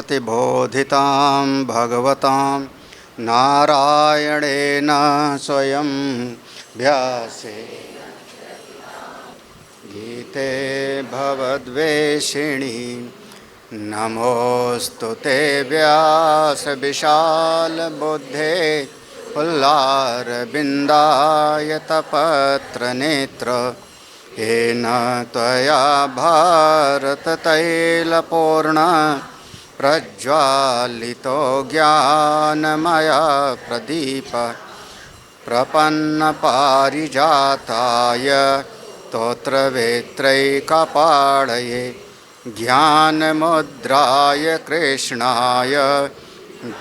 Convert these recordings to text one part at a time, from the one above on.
प्रतिबोधितां भगवतां नारायणेन स्वयं व्यासेन गीते भवद्वेषिणी नमोऽस्तु ते व्यासविशालबुद्धे पुल्लारविन्दायतपत्रनेत्र येन त्वया भारततैलपूर्ण प्रज्वालितो ज्ञानमया प्रदीप प्रपन्नपारिजाताय स्तोत्रवेत्रैकपाणये ज्ञानमुद्राय कृष्णाय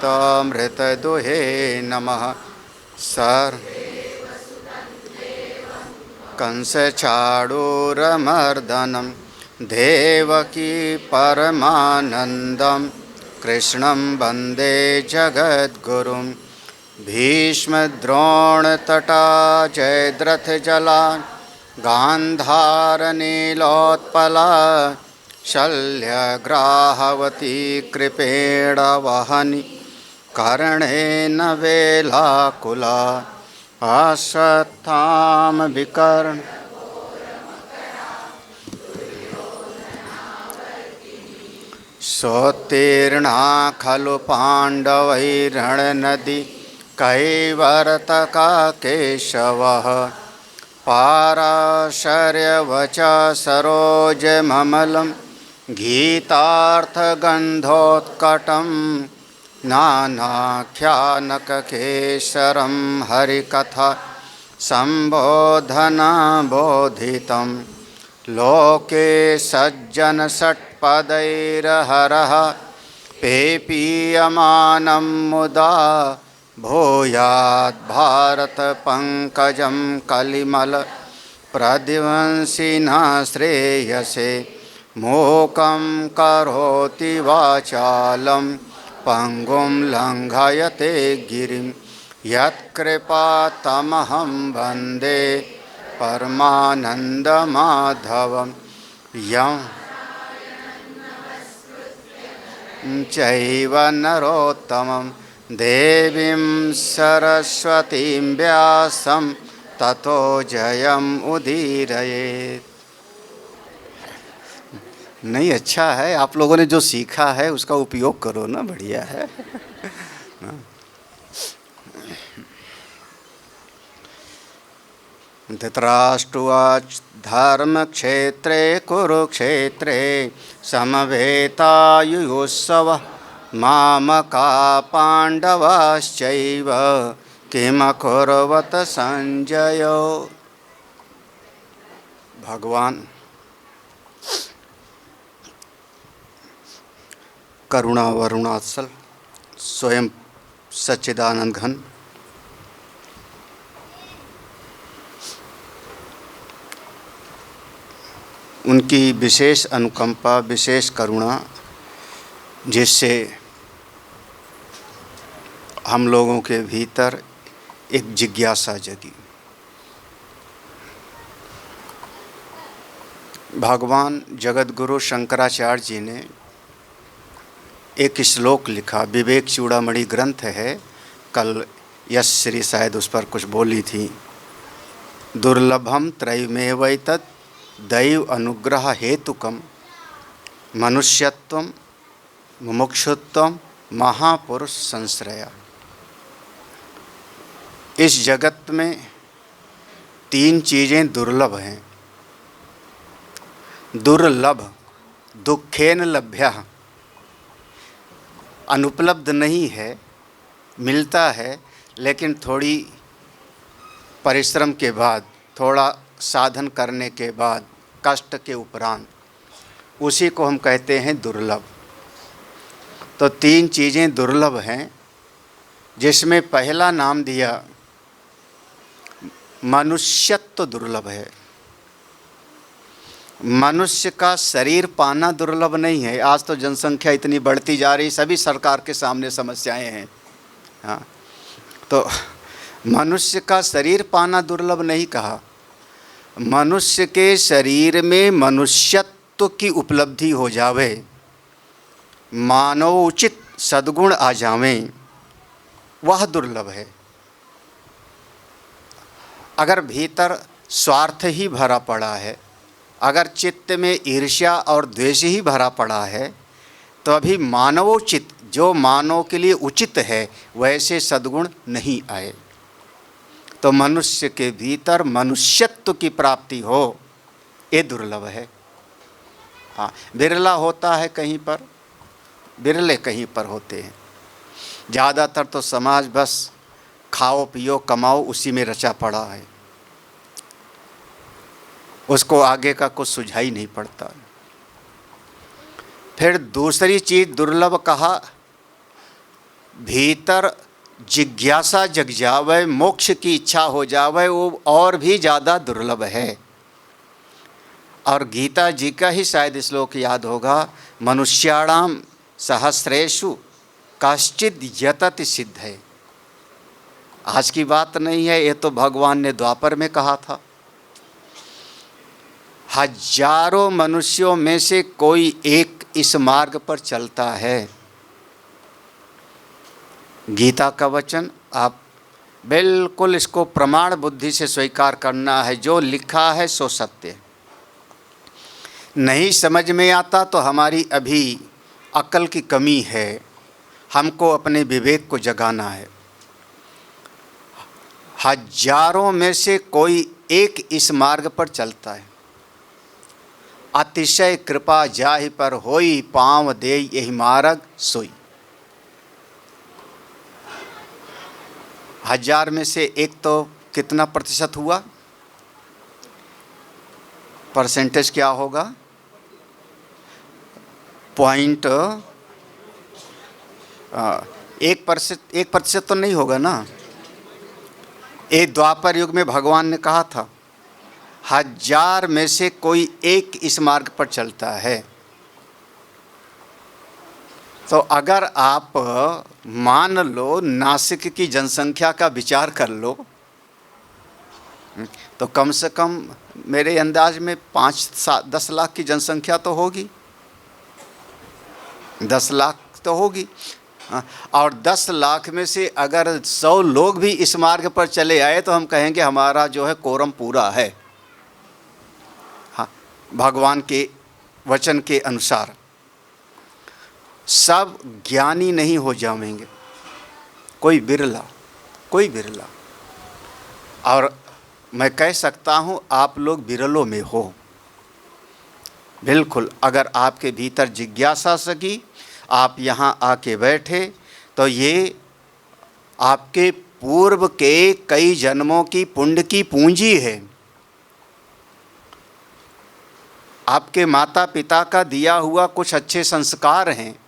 तमृतदुहे नमः। कंसचाणूरमर्दनं देवकी परमानन्दं कृष्णं वन्दे जगद्गुरुं भीष्मद्रोणतटा जयद्रथजलान् गान्धारनीलोत्पला शल्यग्राहवती कृपेणवहनि कर्णेन वेलाकुला अश्वत्थामविकर्ण सोत्तीर्णा खलु पाण्डवैरणनदी कैवर्तका केशवः पाराशर्यवच सरोजममलं गीतार्थगन्धोत्कटं नानाख्यानककेशरं हरिकथा सम्बोधनबोधितं लोके सज्जनषट्पदैर्हरः पेपीयमानं मुदा भूयात् भारतपङ्कजं कलिमल प्रदिवंसिनः श्रेयसे मूकं करोति वाचालं पंगुं लंघयते गिरिं यत्कृपातमहं वन्दे परमानन्दमाधवं यं चैव नरोत्तमं देवीं सरस्वतीं व्यासं ततो जयम् उदीरयेत्। नहीं, अच्छा है, आप लोगों ने जो सीखा है उसका उपयोग करो ना, बढ़िया है। धृतराष्ट्रवाच धर्मक्षेत्रे कुरुक्षेत्रे समवेतायुयुत्सवः मामका पाण्डवाश्चैव किमकुर्वत संजय। भगवान करुणा वरुणाचल स्वयं सच्चिदानंद घन उनकी विशेष अनुकंपा, विशेष करुणा, जिससे हम लोगों के भीतर एक जिज्ञासा जगी। भगवान जगतगुरु शंकराचार्य जी ने एक श्लोक लिखा, विवेक चूड़ामणि ग्रंथ है, कल यश श्री शायद उस पर कुछ बोली थी। दुर्लभम त्रयमेवैतत् दैव अनुग्रह हेतुकम मनुष्यत्वम मुमुक्षुत्वम महापुरुष संश्रया। इस जगत में तीन चीज़ें दुर्लभ हैं। दुर्लभ दुखेन लभ्यः, अनुपलब्ध नहीं है, मिलता है लेकिन थोड़ी परिश्रम के बाद, थोड़ा साधन करने के बाद, कष्ट के उपरांत, उसी को हम कहते हैं दुर्लभ। तो तीन चीज़ें दुर्लभ हैं, जिसमें पहला नाम दिया मनुष्यत्व दुर्लभ है। मनुष्य का शरीर पाना दुर्लभ नहीं है। आज तो जनसंख्या इतनी बढ़ती जा रही, सभी सरकार के सामने समस्याएं हैं। हाँ, तो मनुष्य का शरीर पाना दुर्लभ नहीं कहा, मनुष्य के शरीर में मनुष्यत्व की उपलब्धि हो जावे मानवोचित सद्गुण आ जावें, वह दुर्लभ है। अगर भीतर स्वार्थ ही भरा पड़ा है, अगर चित्त में ईर्ष्या और द्वेष ही भरा पड़ा है, तो अभी मानवोचित, जो मानव के लिए उचित है, वैसे सद्गुण नहीं आए। तो मनुष्य के भीतर मनुष्यत्व की प्राप्ति हो, ये दुर्लभ है। हाँ, बिरला होता है कहीं पर, बिरले कहीं पर होते हैं। ज़्यादातर तो समाज बस खाओ पियो कमाओ उसी में रचा पड़ा है, उसको आगे का कुछ सुझाई नहीं पड़ता। फिर दूसरी चीज़ दुर्लभ कहा, भीतर जिज्ञासा जग जावे, मोक्ष की इच्छा हो जावे, वो और भी ज़्यादा दुर्लभ है। और गीता जी का ही शायद श्लोक याद होगा, मनुष्याणाम सहस्रेषु कश्चिद यतति सिद्ध है। आज की बात नहीं है, ये तो भगवान ने द्वापर में कहा था। हजारों मनुष्यों में से कोई एक इस मार्ग पर चलता है। गीता का वचन आप बिल्कुल इसको प्रमाण बुद्धि से स्वीकार करना है, जो लिखा है सो सत्य है। नहीं समझ में आता तो हमारी अभी अक्ल की कमी है, हमको अपने विवेक को जगाना है। हजारों में से कोई एक इस मार्ग पर चलता है। अतिशय कृपा जाहि पर होई, पाँव दे यही मार्ग सोई। हजार में से एक तो कितना प्रतिशत हुआ? परसेंटेज क्या होगा? 1% तो नहीं होगा ना। एक द्वापर युग में भगवान ने कहा था, हजार में से कोई एक इस मार्ग पर चलता है। तो अगर आप मान लो नासिक की जनसंख्या का विचार कर लो, तो कम से कम मेरे अंदाज में 5-10 लाख की जनसंख्या तो होगी, 10 लाख तो होगी। और 10 लाख में से अगर 100 लोग भी इस मार्ग पर चले आए तो हम कहेंगे हमारा जो है कोरम पूरा है। हाँ, भगवान के वचन के अनुसार सब ज्ञानी नहीं हो जाएंगे, कोई बिरला, कोई बिरला। और मैं कह सकता हूँ आप लोग बिरलों में हो। बिल्कुल, अगर आपके भीतर जिज्ञासा सकी, आप यहाँ आके बैठे, तो ये आपके पूर्व के कई जन्मों की पुण्य की पूंजी है। आपके माता पिता का दिया हुआ कुछ अच्छे संस्कार हैं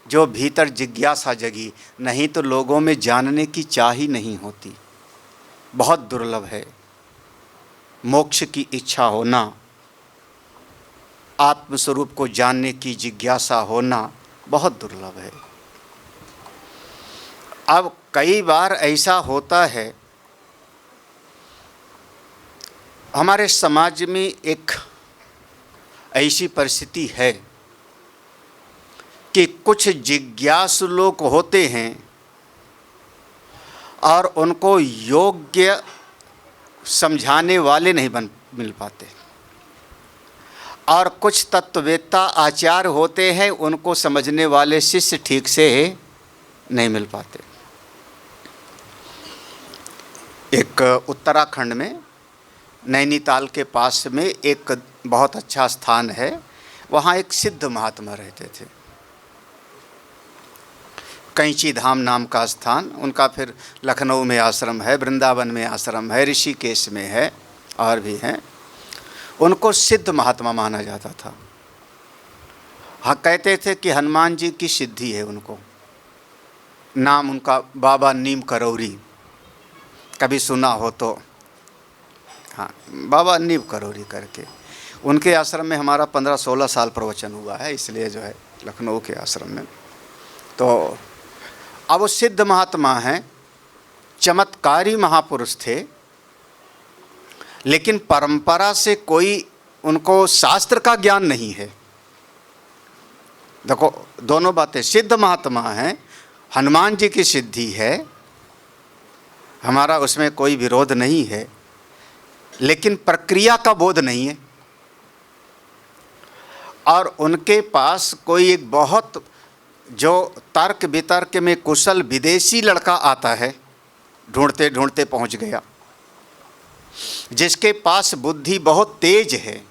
जो भीतर जिज्ञासा जगी। नहीं तो लोगों में जानने की चाह ही नहीं होती। बहुत दुर्लभ है मोक्ष की इच्छा होना, आत्मस्वरूप को जानने की जिज्ञासा होना, बहुत दुर्लभ है। अब कई बार ऐसा होता है, हमारे समाज में एक ऐसी परिस्थिति है कि कुछ जिज्ञासु लोग होते हैं और उनको योग्य समझाने वाले नहीं मिल पाते, और कुछ तत्ववेत्ता आचार्य होते हैं, उनको समझने वाले शिष्य ठीक से नहीं मिल पाते। एक उत्तराखंड में नैनीताल के पास में एक बहुत अच्छा स्थान है, वहाँ एक सिद्ध महात्मा रहते थे। कैंची धाम नाम का स्थान उनका, फिर लखनऊ में आश्रम है, वृंदावन में आश्रम है, ऋषिकेश में है, और भी हैं। उनको सिद्ध महात्मा माना जाता था। हाँ, कहते थे कि हनुमान जी की सिद्धि है उनको। नाम उनका बाबा नीम करौरी, कभी सुना हो तो। हाँ, बाबा नीम करौरी करके उनके आश्रम में हमारा 15-16 साल प्रवचन हुआ है, इसलिए जो है लखनऊ के आश्रम में। तो अब वो सिद्ध महात्मा हैं, चमत्कारी महापुरुष थे, लेकिन परंपरा से कोई उनको शास्त्र का ज्ञान नहीं है। देखो दोनों बातें, सिद्ध महात्मा हैं, हनुमान जी की सिद्धि है, हमारा उसमें कोई विरोध नहीं है, लेकिन प्रक्रिया का बोध नहीं है। और उनके पास कोई एक बहुत जो तर्क वितर्क में कुशल विदेशी लड़का आता है, ढूंढते ढूंढते पहुंच गया, जिसके पास बुद्धि बहुत तेज है,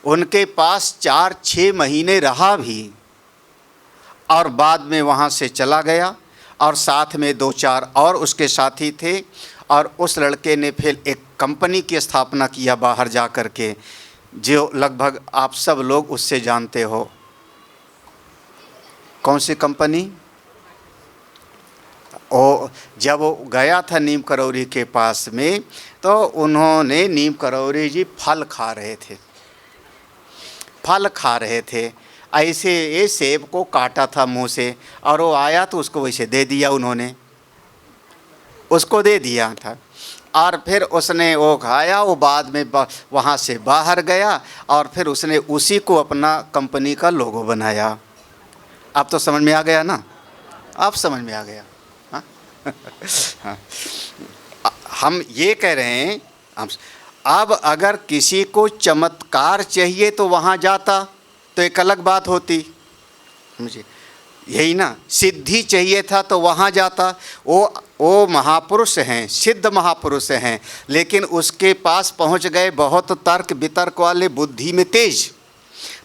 उनके पास 4-6 महीने रहा भी और बाद में वहाँ से चला गया, और साथ में 2-4 और उसके साथी थे, और उस लड़के ने फिर एक कंपनी की स्थापना किया बाहर जा कर के, जो लगभग आप सब लोग उससे जानते हो। कौन सी कंपनी? ओ, जब वो गया था नीम करौरी के पास में, तो उन्होंने, नीम करौरी जी फल खा रहे थे, फल खा रहे थे, ऐसे ये सेब को काटा था मुंह से, और वो आया तो उसको वैसे दे दिया, उन्होंने उसको दे दिया था, और फिर उसने वो खाया, वो बाद में वहाँ से बाहर गया, और फिर उसने उसी को अपना कंपनी का लोगो बनाया। अब तो समझ में आ गया ना? अब समझ में आ गया। हाँ? हाँ। हम ये कह रहे हैं, अब अगर किसी को चमत्कार चाहिए तो वहाँ जाता तो एक अलग बात होती, मुझे यही ना, सिद्धि चाहिए था तो वहाँ जाता। वो महापुरुष हैं, सिद्ध महापुरुष हैं, लेकिन उसके पास पहुँच गए बहुत तर्क वितर्क वाले, बुद्धि में तेज।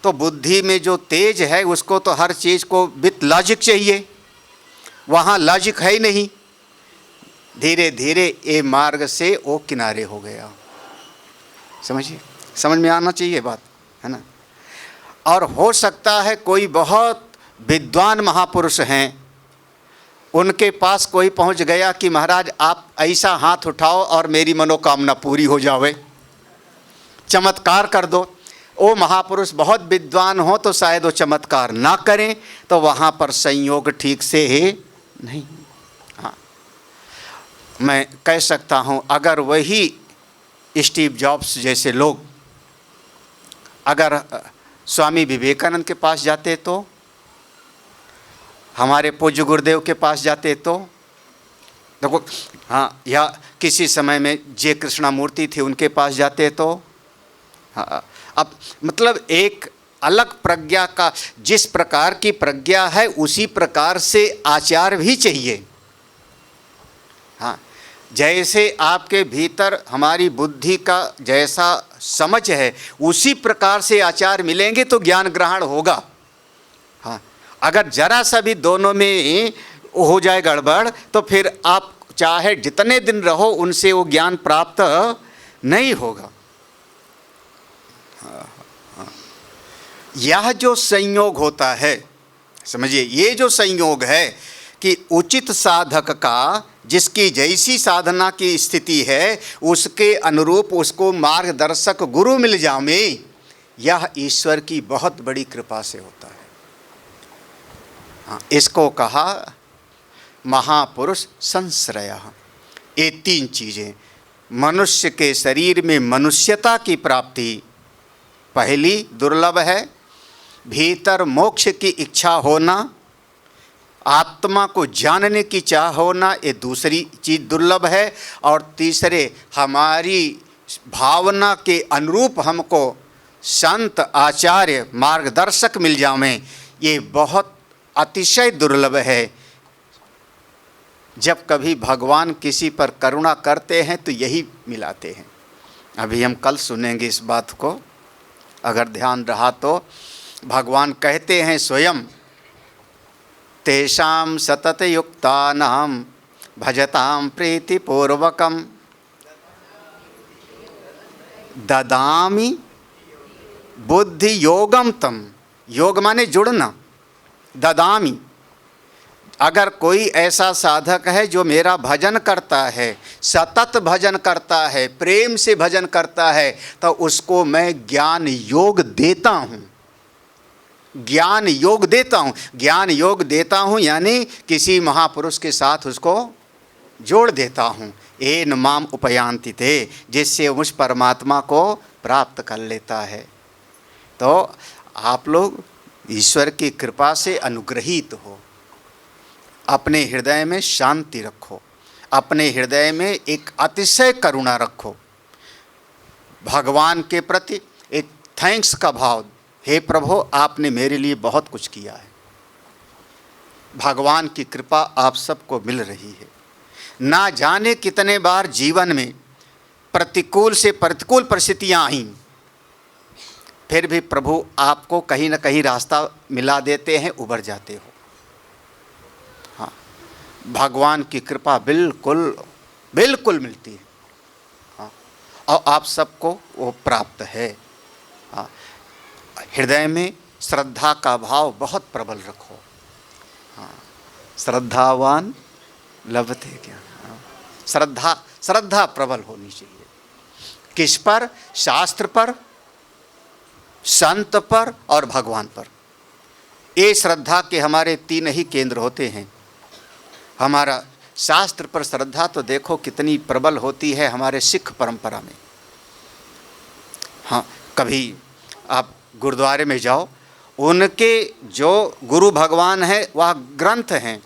तो बुद्धि में जो तेज है उसको तो हर चीज़ को विथ लॉजिक चाहिए, वहाँ लॉजिक है ही नहीं। धीरे धीरे ये मार्ग से वो किनारे हो गया। समझिए, समझ में आना चाहिए बात, है ना? और हो सकता है कोई बहुत विद्वान महापुरुष हैं, उनके पास कोई पहुंच गया कि महाराज आप ऐसा हाथ उठाओ और मेरी मनोकामना पूरी हो जावे, चमत्कार कर दो। वो महापुरुष बहुत विद्वान हो तो शायद वो चमत्कार ना करें, तो वहाँ पर संयोग ठीक से है नहीं। हाँ, मैं कह सकता हूँ, अगर वही स्टीव जॉब्स जैसे लोग अगर स्वामी विवेकानंद के पास जाते, तो हमारे पूज्य गुरुदेव के पास जाते, तो देखो, हाँ, या किसी समय में जे कृष्णामूर्ति थे उनके पास जाते, तो हाँ, अब मतलब एक अलग प्रज्ञा का, जिस प्रकार की प्रज्ञा है उसी प्रकार से आचार भी चाहिए। हाँ, जैसे आपके भीतर हमारी बुद्धि का जैसा समझ है उसी प्रकार से आचार मिलेंगे तो ज्ञान ग्रहण होगा। हाँ, अगर जरा सा भी दोनों में हो जाए गड़बड़ तो फिर आप चाहे जितने दिन रहो उनसे वो ज्ञान प्राप्त नहीं होगा। यह जो संयोग होता है, समझिए, ये जो संयोग है कि उचित साधक का, जिसकी जैसी साधना की स्थिति है उसके अनुरूप उसको मार्गदर्शक गुरु मिल जावे, यह ईश्वर की बहुत बड़ी कृपा से होता है। हाँ, इसको कहा महापुरुष संश्रय। ये 3 चीज़ें, मनुष्य के शरीर में मनुष्यता की प्राप्ति पहली दुर्लभ है, भीतर मोक्ष की इच्छा होना, आत्मा को जानने की चाह होना, ये दूसरी चीज़ दुर्लभ है, और तीसरे हमारी भावना के अनुरूप हमको संत आचार्य मार्गदर्शक मिल जावें, ये बहुत अतिशय दुर्लभ है। जब कभी भगवान किसी पर करुणा करते हैं तो यही मिलाते हैं। अभी हम कल सुनेंगे इस बात को, अगर ध्यान रहा तो। भगवान कहते हैं स्वयं, तेषां सतत युक्तानां भजतां प्रीतिपूर्वकं ददामि बुद्धि योगम तम। योग माने जुड़ना, ददामि। अगर कोई ऐसा साधक है जो मेरा भजन करता है, सतत भजन करता है, प्रेम से भजन करता है, तो उसको मैं ज्ञान योग देता हूँ। ज्ञान योग देता हूँ, ज्ञान योग देता हूँ यानी किसी महापुरुष के साथ उसको जोड़ देता हूँ। येन माम उपयान्ति ते, जिससे उस परमात्मा को प्राप्त कर लेता है। तो आप लोग ईश्वर की कृपा से अनुग्रहित हो, अपने हृदय में शांति रखो, अपने हृदय में एक अतिशय करुणा रखो, भगवान के प्रति एक थैंक्स का भाव, हे प्रभु आपने मेरे लिए बहुत कुछ किया है। भगवान की कृपा आप सबको मिल रही है। ना जाने कितने बार जीवन में प्रतिकूल से प्रतिकूल परिस्थितियां आईं, फिर भी प्रभु आपको कहीं ना कहीं रास्ता मिला देते हैं, उबर जाते हो। हाँ, भगवान की कृपा बिल्कुल बिल्कुल मिलती है। हाँ, और आप सबको वो प्राप्त है। हाँ, हृदय में श्रद्धा का भाव बहुत प्रबल रखो। हाँ, श्रद्धावान लभते क्या। हाँ, श्रद्धा प्रबल होनी चाहिए। किस पर? शास्त्र पर, संत पर और भगवान पर। ये श्रद्धा के हमारे 3 ही केंद्र होते हैं। हमारा शास्त्र पर श्रद्धा तो देखो कितनी प्रबल होती है हमारे सिख परंपरा में। हाँ, कभी आप गुरुद्वारे में जाओ, उनके जो गुरु भगवान है वह ग्रंथ हैं।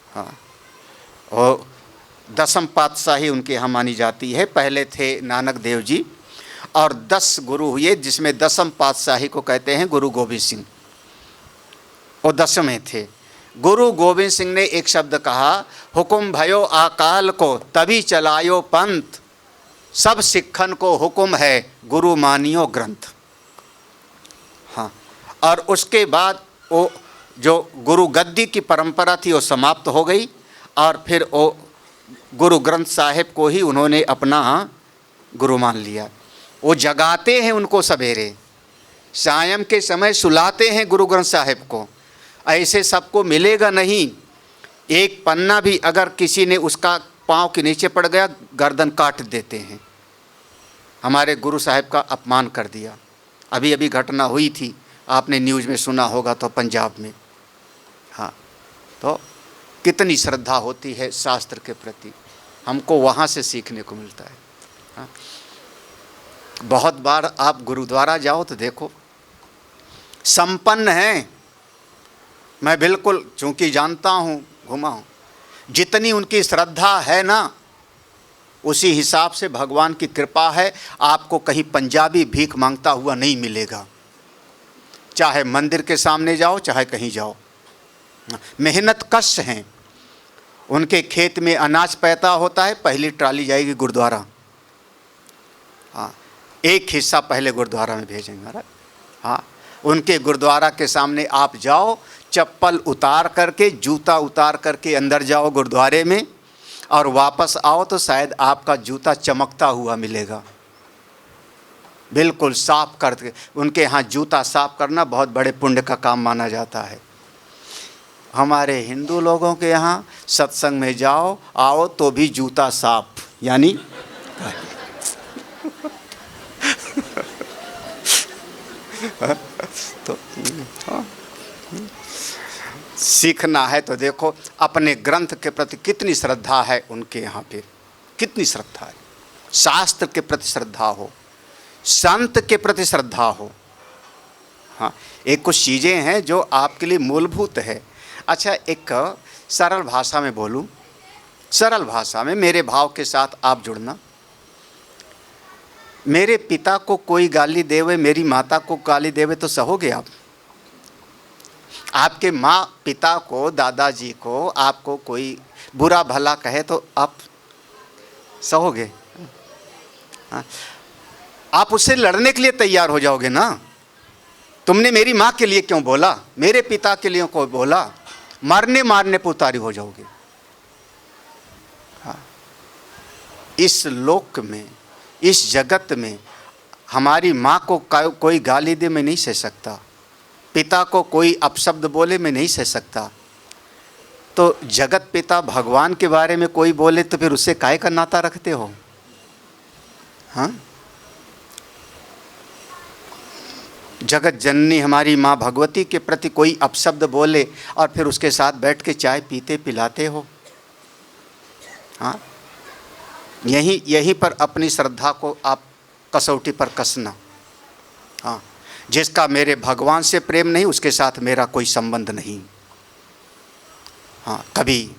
हाँ, और 10वीं पातशाही उनके यहाँ मानी जाती है। पहले थे नानक देव जी और 10 गुरु हुए, जिसमें 10वीं पातशाही को कहते हैं गुरु गोविंद सिंह। वो 10वें थे। गुरु गोविंद सिंह ने एक शब्द कहा, हुकुम भयो अकाल को तभी चलायो पंथ, सब सिखन को हुकुम है गुरु मानियो ग्रंथ। हाँ, और उसके बाद वो जो गुरु गद्दी की परंपरा थी वो समाप्त हो गई और फिर वो गुरु ग्रंथ साहिब को ही उन्होंने अपना गुरु मान लिया। वो जगाते हैं उनको सवेरे, सायं के समय सुलाते हैं गुरु ग्रंथ साहिब को। ऐसे सबको मिलेगा नहीं। एक पन्ना भी अगर किसी ने उसका पाँव के नीचे पड़ गया, गर्दन काट देते हैं। हमारे गुरु साहिब का अपमान कर दिया। अभी अभी घटना हुई थी, आपने न्यूज़ में सुना होगा, तो पंजाब में। हाँ, तो कितनी श्रद्धा होती है शास्त्र के प्रति, हमको वहाँ से सीखने को मिलता है। हाँ, बहुत बार आप गुरुद्वारा जाओ तो देखो संपन्न हैं। मैं बिल्कुल चूँकि जानता हूँ, घुमा हूँ, जितनी उनकी श्रद्धा है ना, उसी हिसाब से भगवान की कृपा है। आपको कहीं पंजाबी भीख मांगता हुआ नहीं मिलेगा, चाहे मंदिर के सामने जाओ चाहे कहीं जाओ। मेहनत कश हैं। उनके खेत में अनाज पैदा होता है, पहली ट्राली जाएगी गुरुद्वारा। हाँ, एक हिस्सा पहले गुरुद्वारा में भेजेंगे महाराज। हाँ, उनके गुरुद्वारा के सामने आप जाओ, चप्पल उतार करके, जूता उतार करके अंदर जाओ गुरुद्वारे में, और वापस आओ तो शायद आपका जूता चमकता हुआ मिलेगा। बिल्कुल साफ करके। उनके यहाँ जूता साफ करना बहुत बड़े पुण्य का काम माना जाता है। हमारे हिंदू लोगों के यहाँ सत्संग में जाओ आओ तो भी जूता साफ, यानी तो सीखना है तो देखो अपने ग्रंथ के प्रति कितनी श्रद्धा है उनके यहाँ पे, कितनी श्रद्धा है। शास्त्र के प्रति श्रद्धा हो, संत के प्रति श्रद्धा हो। हाँ, एक कुछ चीज़ें हैं जो आपके लिए मूलभूत है। अच्छा, एक सरल भाषा में बोलूँ, सरल भाषा में मेरे भाव के साथ आप जुड़ना। मेरे पिता को कोई गाली देवे, मेरी माता को गाली देवे तो सहोगे आप? आपके माँ पिता को, दादाजी को, आपको कोई बुरा भला कहे तो आप सहोगे? हाँ, आप उससे लड़ने के लिए तैयार हो जाओगे ना। तुमने मेरी माँ के लिए क्यों बोला, मेरे पिता के लिए क्यों बोला, मारने मारने पर उतारी हो जाओगे। हाँ, इस लोक में, इस जगत में हमारी माँ को कोई गाली दे मैं नहीं सह सकता, पिता को कोई अपशब्द बोले मैं नहीं सह सकता, तो जगत पिता भगवान के बारे में कोई बोले तो फिर उससे काहे का नाता रखते हो? हाँ, जगत जननी हमारी माँ भगवती के प्रति कोई अपशब्द बोले और फिर उसके साथ बैठ के चाय पीते पिलाते हो। हाँ, यहीं पर अपनी श्रद्धा को आप कसौटी पर कसना। हाँ, जिसका मेरे भगवान से प्रेम नहीं, उसके साथ मेरा कोई संबंध नहीं। हाँ, कभी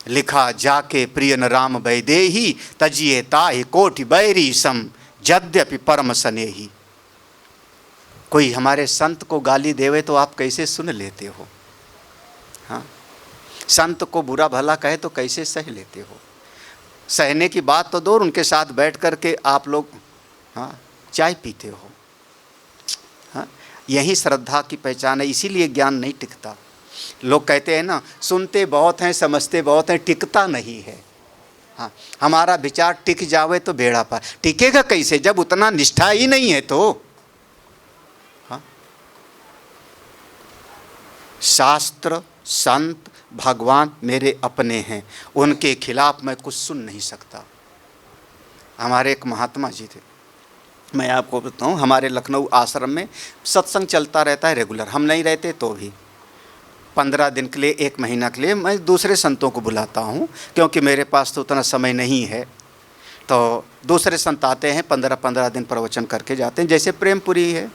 लिखा, जाके प्रिय न राम वैदेही, तजिए ताहि कोटि बैरी सम, यद्यपि परम स्नेही। कोई हमारे संत को गाली देवे तो आप कैसे सुन लेते हो? हाँ, संत को बुरा भला कहे तो कैसे सह लेते हो? सहने की बात तो दूर, उनके साथ बैठ कर के आप लोग हाँ चाय पीते हो। हाँ, यही श्रद्धा की पहचान है। इसीलिए ज्ञान नहीं टिकता। लोग कहते हैं ना, सुनते बहुत हैं समझते बहुत हैं, टिकता नहीं है। हाँ, हमारा विचार टिक जावे तो बेड़ा पार। टिकेगा कैसे जब उतना निष्ठा ही नहीं है तो? हाँ, शास्त्र, संत, भगवान मेरे अपने हैं, उनके खिलाफ मैं कुछ सुन नहीं सकता। हमारे एक महात्मा जी थे, मैं आपको बताऊं, हमारे लखनऊ आश्रम में सत्संग चलता रहता है रेगुलर। हम नहीं रहते तो भी 15 दिन के लिए, 1 महीना के लिए मैं दूसरे संतों को बुलाता हूं, क्योंकि मेरे पास तो उतना समय नहीं है। तो दूसरे संत आते हैं, 15-15 दिन प्रवचन करके जाते हैं। जैसे प्रेमपुरी है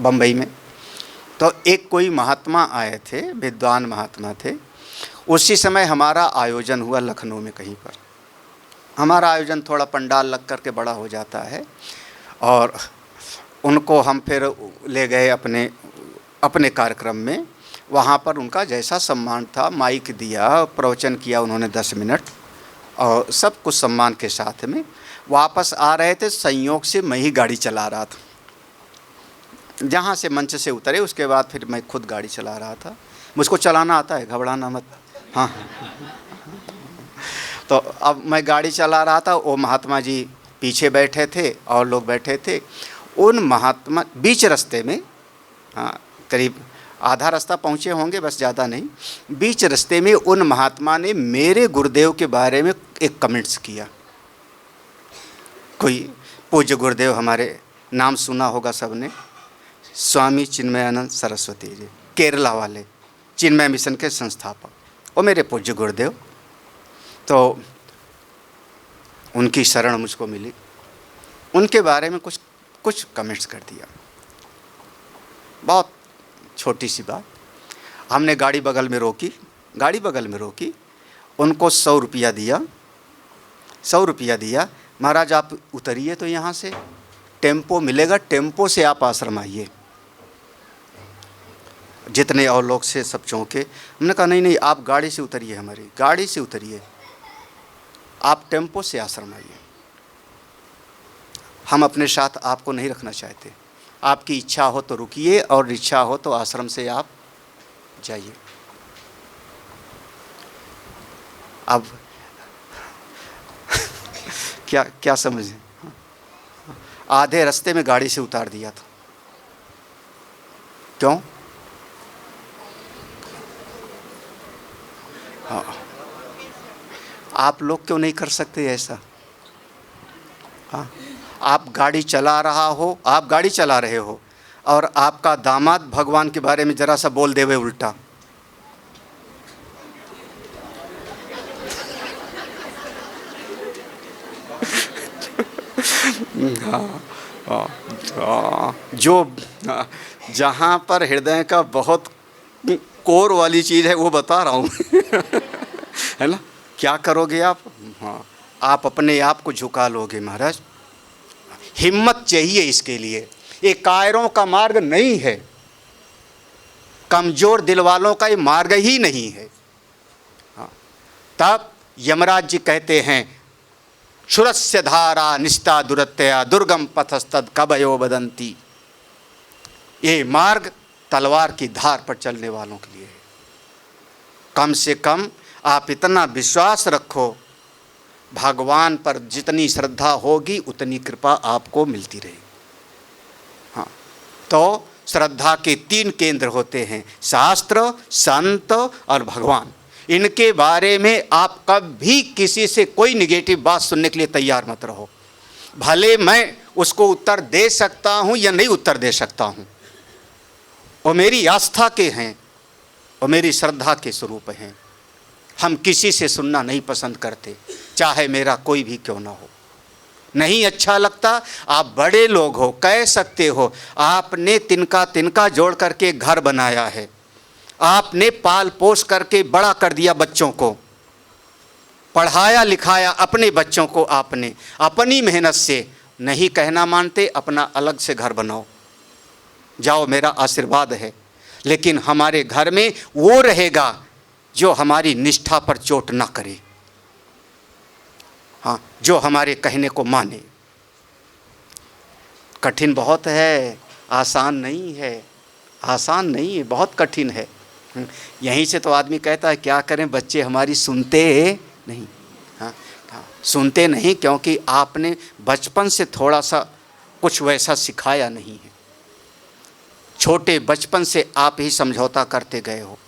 बम्बई में, तो एक कोई महात्मा आए थे, विद्वान महात्मा थे। उसी समय हमारा आयोजन हुआ लखनऊ में कहीं पर। हमारा आयोजन थोड़ा पंडाल लग कर के बड़ा हो जाता है, और उनको हम फिर ले गए अपने कार्यक्रम में। वहाँ पर उनका जैसा सम्मान था, माइक दिया, प्रवचन किया उन्होंने 10 मिनट, और सब कुछ सम्मान के साथ में। वापस आ रहे थे, संयोग से मैं ही गाड़ी चला रहा था। जहाँ से मंच से उतरे उसके बाद फिर मैं खुद गाड़ी चला रहा था। मुझको चलाना आता है, घबराना मत। हाँ, तो अब मैं गाड़ी चला रहा था, वो महात्मा जी पीछे बैठे थे और लोग बैठे थे। उन महात्मा बीच रास्ते में, हाँ करीब आधा रास्ता पहुँचे होंगे, बस ज़्यादा नहीं, बीच रास्ते में उन महात्मा ने मेरे गुरुदेव के बारे में एक कमेंट्स किया। कोई पूज्य गुरुदेव, हमारे नाम सुना होगा सबने, स्वामी चिन्मयानंद सरस्वती जी, केरला वाले चिन्मय मिशन के संस्थापक, वो मेरे पूज्य गुरुदेव। तो उनकी शरण मुझको मिली, उनके बारे में कुछ कमेंट्स कर दिया। बहुत छोटी सी बात। हमने गाड़ी बगल में रोकी, उनको 100 रुपया दिया। 100 रुपया दिया, महाराज आप उतरिए तो यहाँ से टेम्पो मिलेगा, टेम्पो से आप आश्रम आइए। जितने और लोग से सब चौंके। हमने कहा नहीं आप गाड़ी से उतरिए, हमारी गाड़ी से उतरिए, आप टेम्पो से आश्रम आइए। हम अपने साथ आपको नहीं रखना चाहते। आपकी इच्छा हो तो रुकिए, और इच्छा हो तो आश्रम से आप जाइए। अब क्या समझें? आधे रास्ते में गाड़ी से उतार दिया था। क्यों? हाँ, आप लोग क्यों नहीं कर सकते ऐसा? हाँ, आप गाड़ी चला रहे हो और आपका दामाद भगवान के बारे में जरा सा बोल देवे उल्टा, जो जहाँ पर हृदय का बहुत कोर वाली चीज़ है वो बता रहा हूँ है ना? क्या करोगे आप? हाँ, आप अपने आप को झुका लोगे महाराज। हिम्मत चाहिए इसके लिए। ये कायरों का मार्ग नहीं है, कमज़ोर दिल वालों का ये मार्ग ही नहीं है। हाँ, तब यमराज जी कहते हैं, क्षुरस्य धारा निष्ठा दुरत्या दुर्गम पथस्तद कबयो बदंती। ये मार्ग तलवार की धार पर चलने वालों के लिए है। कम से कम आप इतना विश्वास रखो, भगवान पर जितनी श्रद्धा होगी उतनी कृपा आपको मिलती रहेगी। हाँ, तो श्रद्धा के 3 केंद्र होते हैं, शास्त्र, संत और भगवान। इनके बारे में आप कभी किसी से कोई निगेटिव बात सुनने के लिए तैयार मत रहो। भले मैं उसको उत्तर दे सकता हूँ या नहीं उत्तर दे सकता हूँ, वो मेरी आस्था के हैं, वो मेरी श्रद्धा के स्वरूप हैं। हम किसी से सुनना नहीं पसंद करते, चाहे मेरा कोई भी क्यों ना हो। नहीं अच्छा लगता, आप बड़े लोग हो, कह सकते हो। आपने तिनका तिनका जोड़ करके घर बनाया है, आपने पाल पोस करके बड़ा कर दिया, बच्चों को पढ़ाया लिखाया, अपने बच्चों को आपने अपनी मेहनत से। नहीं कहना मानते, अपना अलग से घर बनाओ, जाओ, मेरा आशीर्वाद है। लेकिन हमारे घर में वो रहेगा जो हमारी निष्ठा पर चोट ना करे, हाँ, जो हमारे कहने को माने। कठिन बहुत है, आसान नहीं है, आसान नहीं है, बहुत कठिन है। यहीं से तो आदमी कहता है क्या करें, बच्चे हमारी सुनते नहीं। हाँ, हाँ, सुनते नहीं क्योंकि आपने बचपन से थोड़ा सा कुछ वैसा सिखाया नहीं है। छोटे बचपन से आप ही समझौता करते गए हो।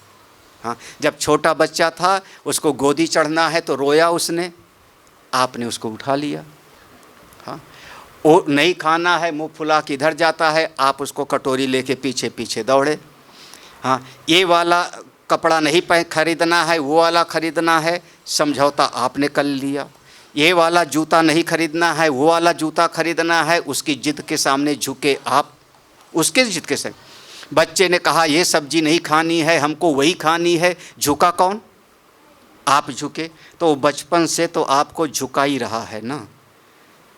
हाँ, जब छोटा बच्चा था, उसको गोदी चढ़ना है तो रोया उसने, आपने उसको उठा लिया। हाँ, वो नहीं खाना है, मुँह फुला के इधर जाता है, आप उसको कटोरी लेके पीछे पीछे दौड़े। हाँ, ये वाला कपड़ा नहीं खरीदना है, वो वाला खरीदना है, समझौता आपने कर लिया। ये वाला जूता नहीं खरीदना है, वो वाला जूता खरीदना है, उसकी जिद के सामने झुके आप, उसके जिद के सामने। बच्चे ने कहा ये सब्जी नहीं खानी है, हमको वही खानी है, झुका कौन? आप झुके। तो बचपन से तो आपको झुका ही रहा है ना।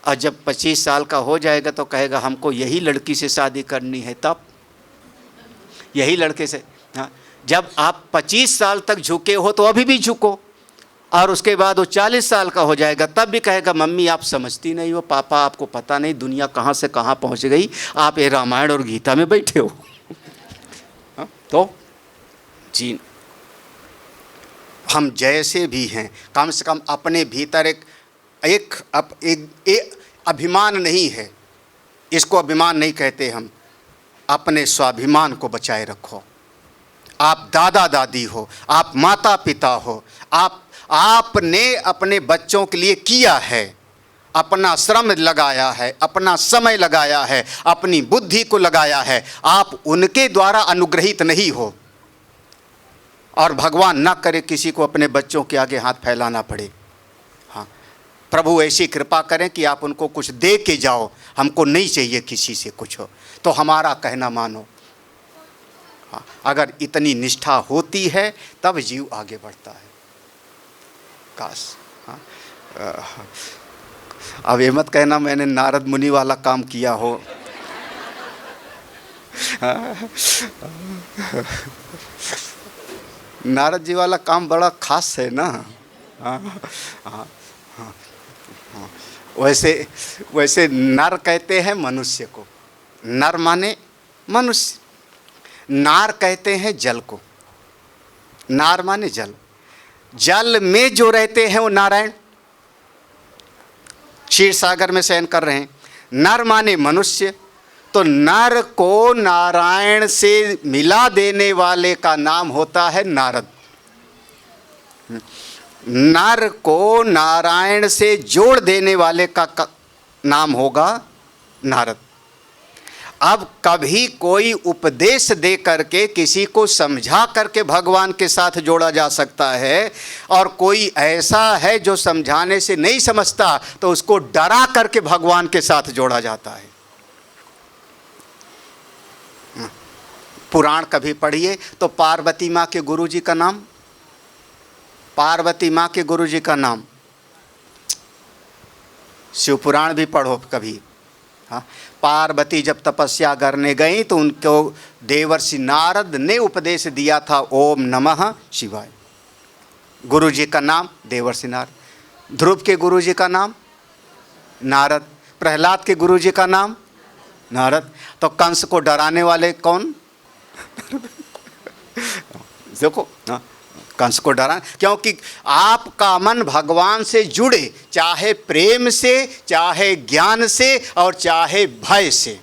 और जब 25 साल का हो जाएगा तो कहेगा हमको यही लड़की से शादी करनी है, तब यही लड़के से। हाँ, जब आप 25 साल तक झुके हो तो अभी भी झुको, और उसके बाद वो 40 साल का हो जाएगा तब भी कहेगा मम्मी आप समझती नहीं हो, पापा आपको पता नहीं दुनिया कहाँ से कहाँ पहुँच गई, आप ये रामायण और गीता में बैठे हो। हाँ, तो जी, हम जैसे भी हैं, कम से कम अपने भीतर एक अभिमान नहीं है, इसको अभिमान नहीं कहते हम, अपने स्वाभिमान को बचाए रखो। आप दादा दादी हो, आप माता पिता हो, आपने अपने बच्चों के लिए किया है, अपना श्रम लगाया है, अपना समय लगाया है, अपनी बुद्धि को लगाया है, आप उनके द्वारा अनुग्रहित नहीं हो। और भगवान ना करे किसी को अपने बच्चों के आगे हाथ फैलाना पड़े। हाँ, प्रभु ऐसी कृपा करें कि आप उनको कुछ दे के जाओ, हमको नहीं चाहिए किसी से कुछ हो, तो हमारा कहना मानो। हाँ, अगर इतनी निष्ठा होती है तब जीव आगे बढ़ता है। काश, हाँ, अब ये मत कहना मैंने नारद मुनि वाला काम किया हो। नारद जी वाला काम बड़ा खास है ना। हाँ, हाँ, हाँ, हाँ। वैसे नर कहते हैं मनुष्य को, नर माने मनुष्य, नार कहते हैं जल को, नार माने जल, जल में जो रहते हैं वो नारायण, क्षीर सागर में शयन कर रहे हैं। नर माने मनुष्य, तो नर को नारायण से मिला देने वाले का नाम होता है नारद। नर को नारायण से जोड़ देने वाले का नाम होगा नारद। अब कभी कोई उपदेश दे करके किसी को समझा करके भगवान के साथ जोड़ा जा सकता है, और कोई ऐसा है जो समझाने से नहीं समझता तो उसको डरा करके भगवान के साथ जोड़ा जाता है। पुराण कभी पढ़िए तो पार्वती माँ के गुरुजी का नाम, पार्वती माँ के गुरुजी का नाम, शिव पुराण भी पढ़ो कभी। हाँ, पार्वती जब तपस्या करने गई तो उनको देवर्षि नारद ने उपदेश दिया था ओम नमः शिवाय। गुरुजी का नाम देवर्षि नारद। ध्रुव के गुरुजी का नाम नारद। प्रहलाद के गुरुजी का नाम नारद। तो कंस को डराने वाले कौन? देखो, कंस को डरा, क्योंकि आपका मन भगवान से जुड़े, चाहे प्रेम से, चाहे ज्ञान से, और चाहे भय से,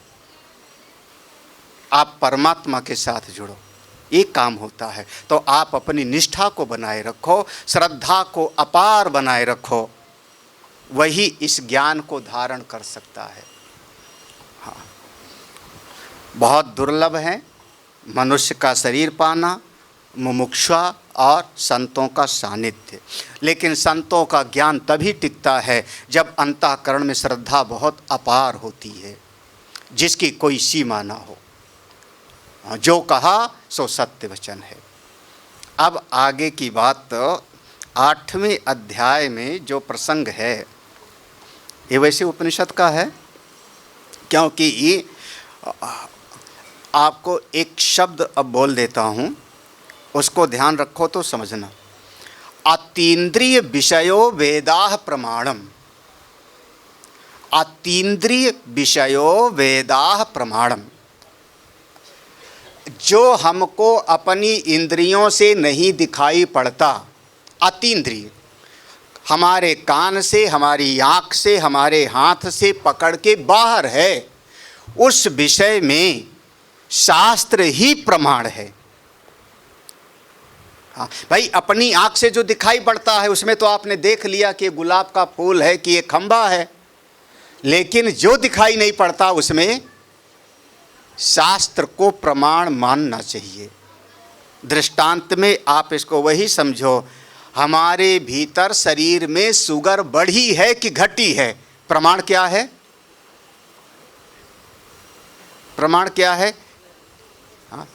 आप परमात्मा के साथ जुड़ो, एक काम होता है। तो आप अपनी निष्ठा को बनाए रखो, श्रद्धा को अपार बनाए रखो, वही इस ज्ञान को धारण कर सकता है। हाँ, बहुत दुर्लभ है मनुष्य का शरीर पाना, मुमुक्षा और संतों का सानिध्य। लेकिन संतों का ज्ञान तभी टिकता है जब अंतःकरण में श्रद्धा बहुत अपार होती है, जिसकी कोई सीमा ना हो। जो कहा सो सत्य वचन है। अब आगे की बात, 8वें अध्याय में जो प्रसंग है ये वैसे उपनिषद का है, क्योंकि ये आपको एक शब्द अब बोल देता हूँ, उसको ध्यान रखो तो समझना। अतीन्द्रिय विषयो वेदाः प्रमाणम। अतीन्द्रिय विषयो वेदाः प्रमाणम। जो हमको अपनी इंद्रियों से नहीं दिखाई पड़ता, अतीन्द्रिय, हमारे कान से, हमारी आँख से, हमारे हाथ से पकड़ के बाहर है, उस विषय में शास्त्र ही प्रमाण है। हाँ भाई, अपनी आँख से जो दिखाई पड़ता है उसमें तो आपने देख लिया कि गुलाब का फूल है, कि ये खंबा है, लेकिन जो दिखाई नहीं पड़ता उसमें शास्त्र को प्रमाण मानना चाहिए। दृष्टांत में आप इसको वही समझो, हमारे भीतर शरीर में शुगर बढ़ी है कि घटी है, प्रमाण क्या है? प्रमाण क्या है? हाँ?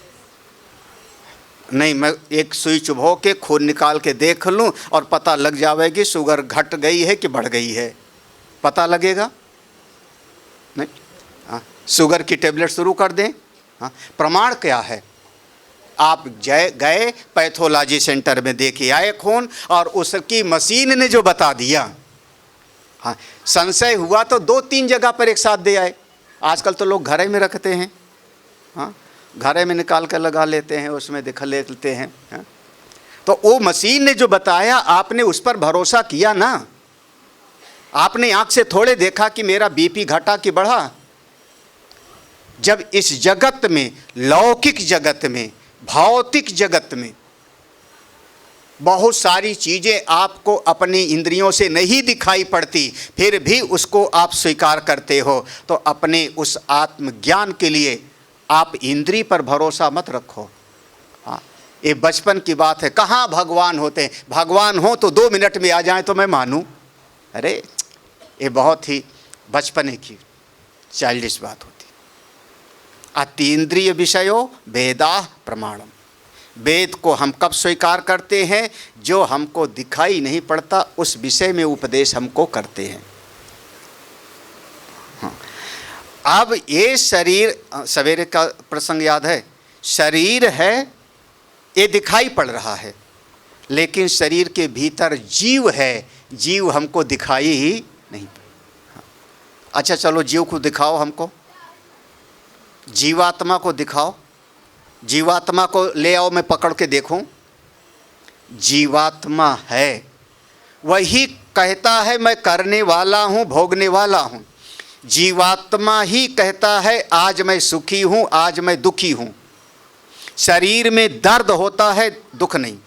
नहीं, मैं एक सुई चुभो के खून निकाल के देख लूं और पता लग जाएगी शुगर घट गई है कि बढ़ गई है, पता लगेगा? नहीं। हाँ, शुगर की टेबलेट शुरू कर दें। हाँ, प्रमाण क्या है? आप गए पैथोलॉजी सेंटर में देखे आए खून, और उसकी मशीन ने जो बता दिया, हाँ, संशय हुआ तो 2-3 जगह पर एक साथ दे आए। आजकल तो लोग घरे में रखते हैं, हाँ, घरे में निकाल कर लगा लेते हैं, उसमें दिखा लेते हैं। हाँ? तो वो मशीन ने जो बताया, आपने उस पर भरोसा किया ना। आपने आँख से थोड़े देखा कि मेरा बीपी घटा कि बढ़ा। जब इस जगत में, लौकिक जगत में, भौतिक जगत में बहुत सारी चीज़ें आपको अपनी इंद्रियों से नहीं दिखाई पड़ती, फिर भी उसको आप स्वीकार करते हो, तो अपने उस आत्मज्ञान के लिए आप इंद्रिय पर भरोसा मत रखो। हाँ, ये बचपन की बात है। कहाँ भगवान होते हैं? भगवान हो तो 2 मिनट में आ जाएं तो मैं मानूं। अरे ये बहुत ही बचपने की चाइल्डिश बात होती। अतीन्द्रिय विषयो वेदाः प्रमाणम। वेद को हम कब स्वीकार करते हैं? जो हमको दिखाई नहीं पड़ता उस विषय में उपदेश हमको करते हैं। हाँ। अब ये शरीर, सवेरे का प्रसंग याद है, शरीर है, ये दिखाई पड़ रहा है, लेकिन शरीर के भीतर जीव है, जीव हमको दिखाई ही नहीं। हाँ। अच्छा चलो, जीव को दिखाओ, हमको जीवात्मा को दिखाओ, जीवात्मा को ले आओ, मैं पकड़ के देखूं। जीवात्मा है, वही कहता है मैं करने वाला हूं, भोगने वाला हूं। जीवात्मा ही कहता है आज मैं सुखी हूं, आज मैं दुखी हूं। शरीर में दर्द होता है, दुख नहीं।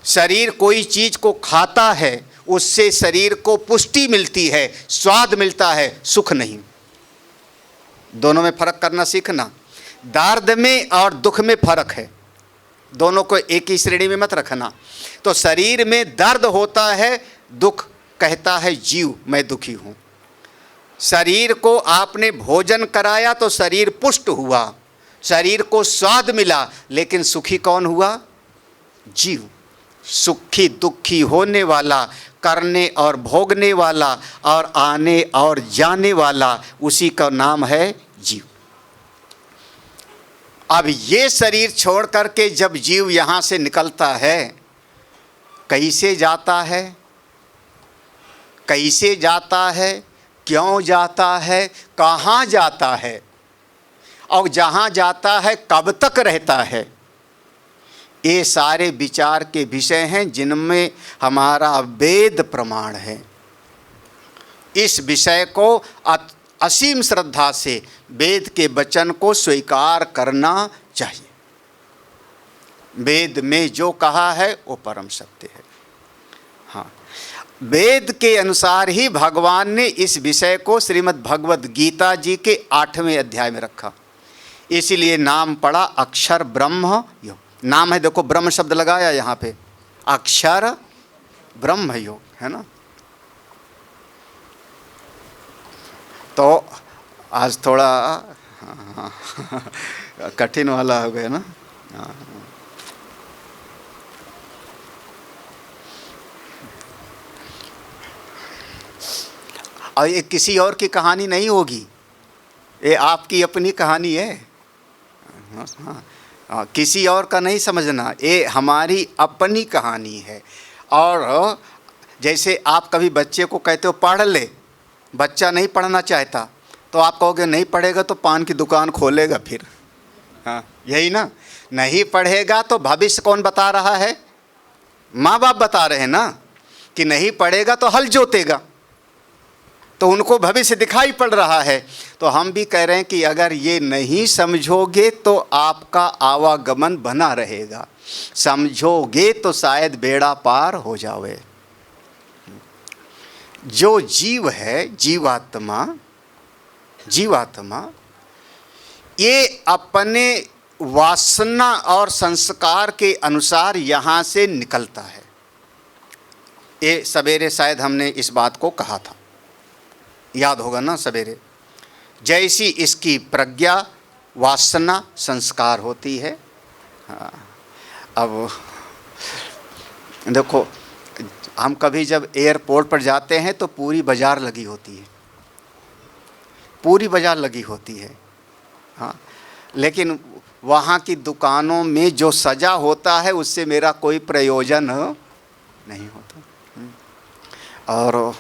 शरीर कोई चीज़ को खाता है, उससे शरीर को पुष्टि मिलती है, स्वाद मिलता है, सुख नहीं। दोनों में फर्क करना सीखना। दर्द में और दुख में फर्क है, दोनों को एक ही श्रेणी में मत रखना। तो शरीर में दर्द होता है, दुख कहता है जीव मैं दुखी हूँ। शरीर को आपने भोजन कराया तो शरीर पुष्ट हुआ, शरीर को स्वाद मिला, लेकिन सुखी कौन हुआ? जीव। सुखी दुखी होने वाला, करने और भोगने वाला और आने और जाने वाला, उसी का नाम है जीव। अब ये शरीर छोड़ करके जब जीव यहाँ से निकलता है, कैसे जाता है? कैसे जाता है? क्यों जाता है? कहाँ जाता है? और जहाँ जाता है कब तक रहता है? ये सारे विचार के विषय हैं जिनमें हमारा वेद प्रमाण है। इस विषय को असीम श्रद्धा से वेद के वचन को स्वीकार करना चाहिए। वेद में जो कहा है वो परम सत्य है। हाँ, वेद के अनुसार ही भगवान ने इस विषय को श्रीमद् भगवद गीता जी के 8वें अध्याय में रखा। इसीलिए नाम पड़ा अक्षर ब्रह्म योग। नाम है, देखो ब्रह्म शब्द लगाया यहाँ पे, अक्षर ब्रह्म योग, है ना। तो आज थोड़ा कठिन वाला हो गया ना। और ये किसी और की कहानी नहीं होगी, ये आपकी अपनी कहानी है। हाँ, किसी और का नहीं समझना, ये हमारी अपनी कहानी है। और जैसे आप कभी बच्चे को कहते हो पढ़ ले, बच्चा नहीं पढ़ना चाहता, तो आप कहोगे नहीं पढ़ेगा तो पान की दुकान खोलेगा फिर। हाँ, यही ना, नहीं पढ़ेगा तो भविष्य कौन बता रहा है? माँ बाप बता रहे हैं ना कि नहीं पढ़ेगा तो हल जोतेगा, तो उनको भविष्य दिखाई पड़ रहा है। तो हम भी कह रहे हैं कि अगर ये नहीं समझोगे तो आपका आवागमन बना रहेगा, समझोगे तो शायद बेड़ा पार हो जावे। जो जीव है, जीवात्मा, ये अपने वासना और संस्कार के अनुसार यहाँ से निकलता है। ये सवेरे शायद हमने इस बात को कहा था, याद होगा ना सवेरे। जैसी इसकी प्रज्ञा, वासना, संस्कार होती है। हाँ, अब देखो, हम कभी जब एयरपोर्ट पर जाते हैं तो पूरी बाज़ार लगी होती है, पूरी बाज़ार लगी होती है। हाँ, लेकिन वहाँ की दुकानों में जो सजा होता है उससे मेरा कोई प्रयोजन नहीं होता। और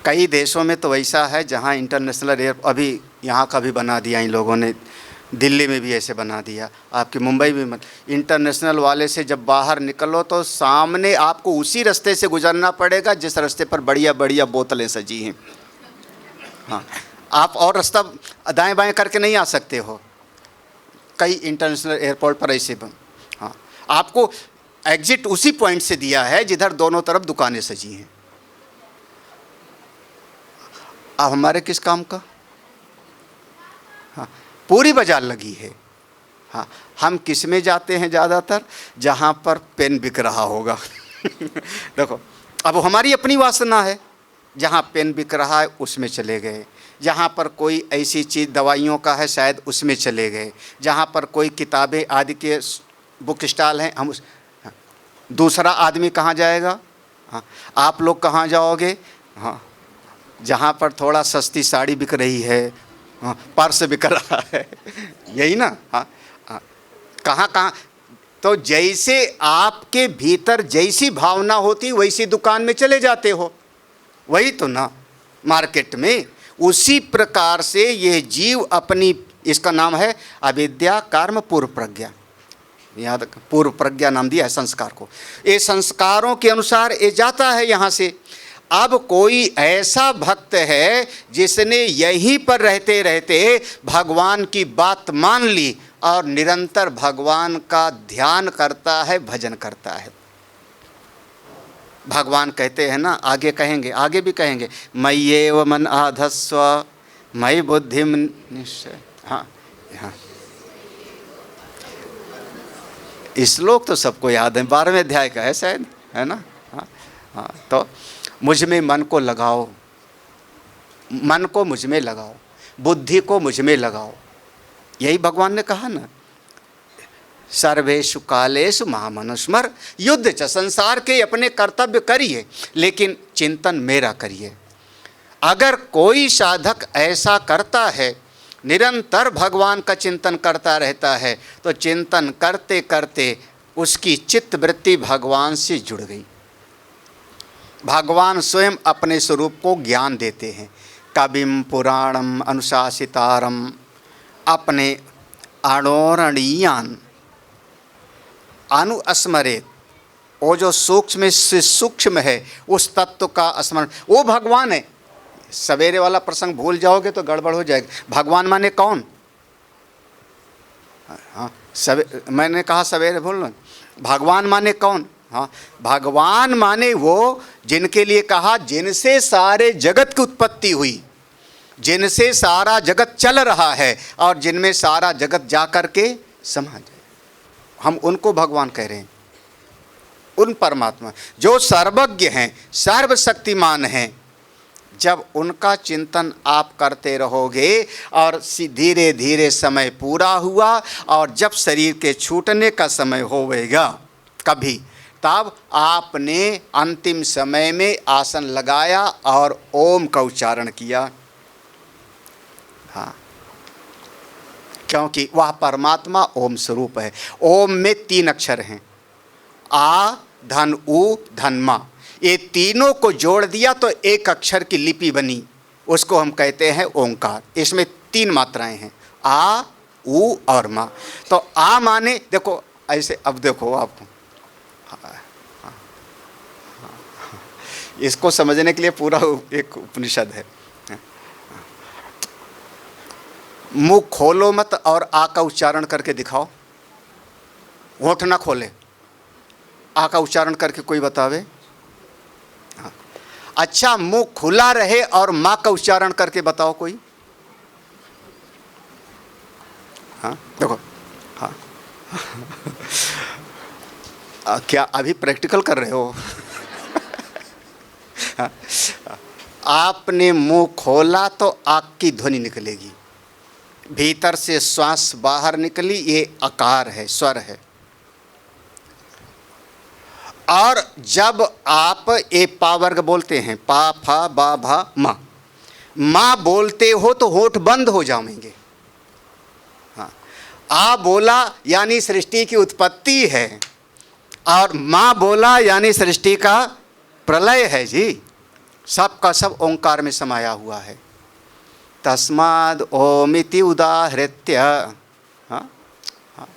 कई देशों में तो ऐसा है जहाँ इंटरनेशनल एयर, अभी यहाँ का भी बना दिया इन लोगों ने, दिल्ली में भी ऐसे बना दिया, आपकी मुंबई में इंटरनेशनल वाले से जब बाहर निकलो तो सामने आपको उसी रास्ते से गुजरना पड़ेगा जिस रास्ते पर बढ़िया बढ़िया बोतलें सजी हैं। हाँ, आप और रास्ता दाएं बाएं करके नहीं आ सकते हो, कई इंटरनेशनल एयरपोर्ट पर ऐसे बन। हाँ, आपको एग्जिट उसी पॉइंट से दिया है जिधर दोनों तरफ दुकानें सजी हैं। अब हमारे किस काम का? हाँ, पूरी बाजार लगी है। हाँ, हम किस में जाते हैं ज़्यादातर? जहाँ पर पेन बिक रहा होगा। देखो, अब हमारी अपनी वासना है, जहाँ पेन बिक रहा है उसमें चले गए, जहाँ पर कोई ऐसी चीज़ दवाइयों का है शायद उसमें चले गए, जहाँ पर कोई किताबें आदि के बुक स्टॉल हैं हम उस। हाँ, दूसरा आदमी कहाँ जाएगा? हाँ, आप लोग कहाँ जाओगे? हाँ, जहाँ पर थोड़ा सस्ती साड़ी बिक रही है, हाँ, पर्स बिक रहा है, यही ना। हाँ, हाँ, कहाँ? तो जैसे आपके भीतर जैसी भावना होती वैसी दुकान में चले जाते हो, वही तो ना मार्केट में। उसी प्रकार से ये जीव अपनी, इसका नाम है अविद्या कर्म पूर्व प्रज्ञा, याद, पूर्व प्रज्ञा नाम दिया है संस्कार को। ये संस्कारों के अनुसार ये जाता है यहाँ से। अब कोई ऐसा भक्त है जिसने यहीं पर रहते रहते भगवान की बात मान ली और निरंतर भगवान का ध्यान करता है, भजन करता है। भगवान कहते हैं ना, आगे कहेंगे, आगे भी कहेंगे, मय्येव मन आधस्व मयि बुद्धिम निश्चय। हाँ, हाँ, श्लोक तो सबको याद है, 12वें अध्याय का है शायद, है ना। हाँ, हाँ, तो मुझ में मन को लगाओ, मन को मुझ में लगाओ, बुद्धि को मुझ में लगाओ, यही भगवान ने कहा ना। सर्वेषु कालेषु महामनुस्मर, युद्ध च, संसार के अपने कर्तव्य करिए लेकिन चिंतन मेरा करिए। अगर कोई साधक ऐसा करता है, निरंतर भगवान का चिंतन करता रहता है, तो चिंतन करते करते उसकी चित्त वृत्ति भगवान से जुड़ गई। भगवान स्वयं अपने स्वरूप को ज्ञान देते हैं। कविम पुराणम अनुशासितारम, अपने अणोरणीयान अनुस्मरेत, वो जो सूक्ष्म से सूक्ष्म है उस तत्व का स्मरण, वो भगवान है। सवेरे वाला प्रसंग भूल जाओगे तो गड़बड़ हो जाएगी। भगवान माने कौन? हाँ, मैंने कहा सवेरे बोल, भगवान माने कौन? हाँ, भगवान माने वो जिनके लिए कहा जिनसे सारे जगत की उत्पत्ति हुई, जिनसे सारा जगत चल रहा है और जिनमें सारा जगत जा कर के समा जाए, हम उनको भगवान कह रहे हैं, उन परमात्मा जो सर्वज्ञ हैं, सर्वशक्तिमान हैं। जब उनका चिंतन आप करते रहोगे और धीरे धीरे समय पूरा हुआ और जब शरीर के छूटने का समय होवेगा कभी, तब आपने अंतिम समय में आसन लगाया और ओम का उच्चारण किया। हाँ, क्योंकि वह परमात्मा ओम स्वरूप है। ओम में 3 अक्षर हैं, आ धन उ धन मा। ये तीनों को जोड़ दिया तो एक अक्षर की लिपि बनी, उसको हम कहते हैं ओंकार। इसमें 3 मात्राएं हैं, आ उ और मा। तो आ माने देखो ऐसे, अब देखो आप इसको समझने के लिए पूरा एक उपनिषद है। मुंह खोलो मत और आ का उच्चारण करके दिखाओ, होठ ना खोले, आ का उच्चारण करके कोई बतावे। हाँ। अच्छा, मुंह खुला रहे और माँ का उच्चारण करके बताओ कोई। हाँ देखो, हाँ क्या अभी प्रैक्टिकल कर रहे हो? हाँ। आपने मुंह खोला तो आग की ध्वनि निकलेगी, भीतर से श्वास बाहर निकली, ये आकार है, स्वर है। और जब आप ए पा वर्ग बोलते हैं, पा फा बा भा मा, माँ बोलते हो तो होठ बंद हो जाएंगे। हाँ, आ बोला यानी सृष्टि की उत्पत्ति है, और माँ बोला यानी सृष्टि का प्रलय है जी। सब का सब ओंकार में समाया हुआ है। तस्माद ओमिति उदाहृत्य। हाँ, हाँ,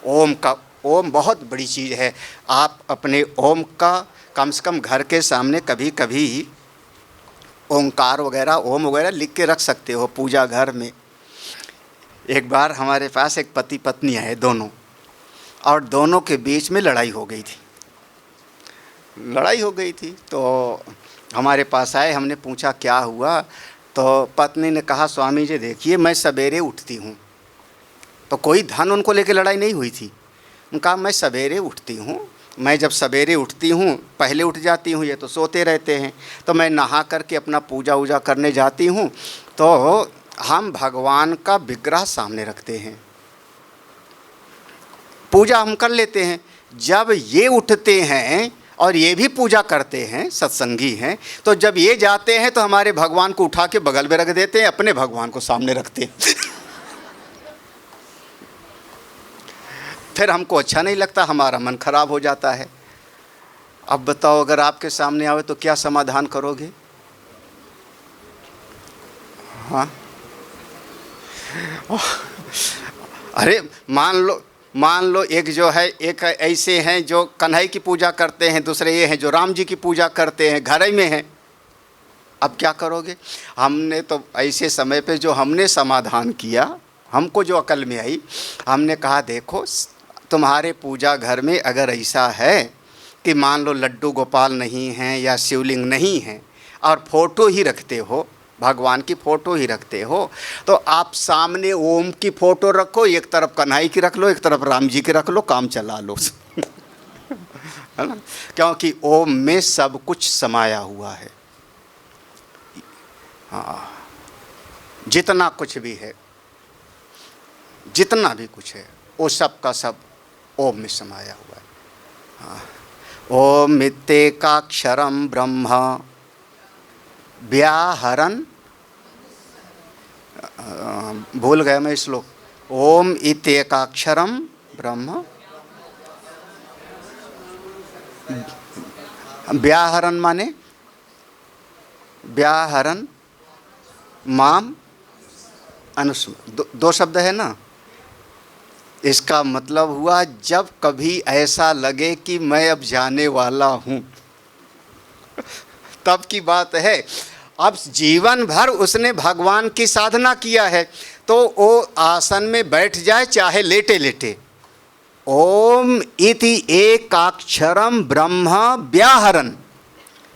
ओम का, ओम बहुत बड़ी चीज़ है। आप अपने ओम का कम से कम घर के सामने कभी कभी ओंकार वगैरह, ओम वगैरह लिख के रख सकते हो पूजा घर में। एक बार हमारे पास एक पति पत्नी आए दोनों, और दोनों के बीच में लड़ाई हो गई थी। तो हमारे पास आए, हमने पूछा क्या हुआ। तो पत्नी ने कहा, स्वामी जी देखिए, मैं सवेरे उठती हूँ। तो कोई धन उनको लेके लड़ाई नहीं हुई थी। उन्होंने कहा मैं सवेरे उठती हूँ, मैं जब सवेरे उठती हूँ पहले उठ जाती हूँ, ये तो सोते रहते हैं, तो मैं नहा करके अपना पूजा वूजा करने जाती हूँ। तो हम भगवान का विग्रह सामने रखते हैं, पूजा हम कर लेते हैं। जब ये उठते हैं और ये भी पूजा करते हैं, सत्संगी हैं, तो जब ये जाते हैं तो हमारे भगवान को उठा के बगल में रख देते हैं, अपने भगवान को सामने रखते हैं। फिर हमको अच्छा नहीं लगता, हमारा मन खराब हो जाता है। अब बताओ, अगर आपके सामने आवे तो क्या समाधान करोगे? हाँ, अरे मान लो एक जो है, एक ऐसे हैं जो कन्हई की पूजा करते हैं, दूसरे ये हैं जो राम जी की पूजा करते हैं, घर ही में हैं। अब क्या करोगे? हमने तो ऐसे समय पे जो हमने समाधान किया, हमको जो अकल में आई, हमने कहा देखो, तुम्हारे पूजा घर में अगर ऐसा है कि मान लो लड्डू गोपाल नहीं हैं या शिवलिंग नहीं हैं और फोटो ही रखते हो, भगवान की फ़ोटो ही रखते हो, तो आप सामने ओम की फ़ोटो रखो, एक तरफ कन्हई की रख लो, एक तरफ राम जी की रख लो, काम चला लो। है ना? क्योंकि ओम में सब कुछ समाया हुआ है। हाँ, जितना कुछ भी है, जितना भी कुछ है, वो सब का सब ओम में समाया हुआ है। हाँ, ओम मित्येकाक्षरम ब्रह्म व्याहरन्, भूल गया मैं श्लोक। ओम इत्येकाक्षरम ब्रह्म व्याहरन् माने व्याहरन् माम अनुस्मृत, दो शब्द है ना। इसका मतलब हुआ जब कभी ऐसा लगे कि मैं अब जाने वाला हूँ, तब की बात है। अब जीवन भर उसने भगवान की साधना किया है, तो वो आसन में बैठ जाए चाहे लेटे लेटे, ओम इति एकाक्षरम ब्रह्म व्याहरन्,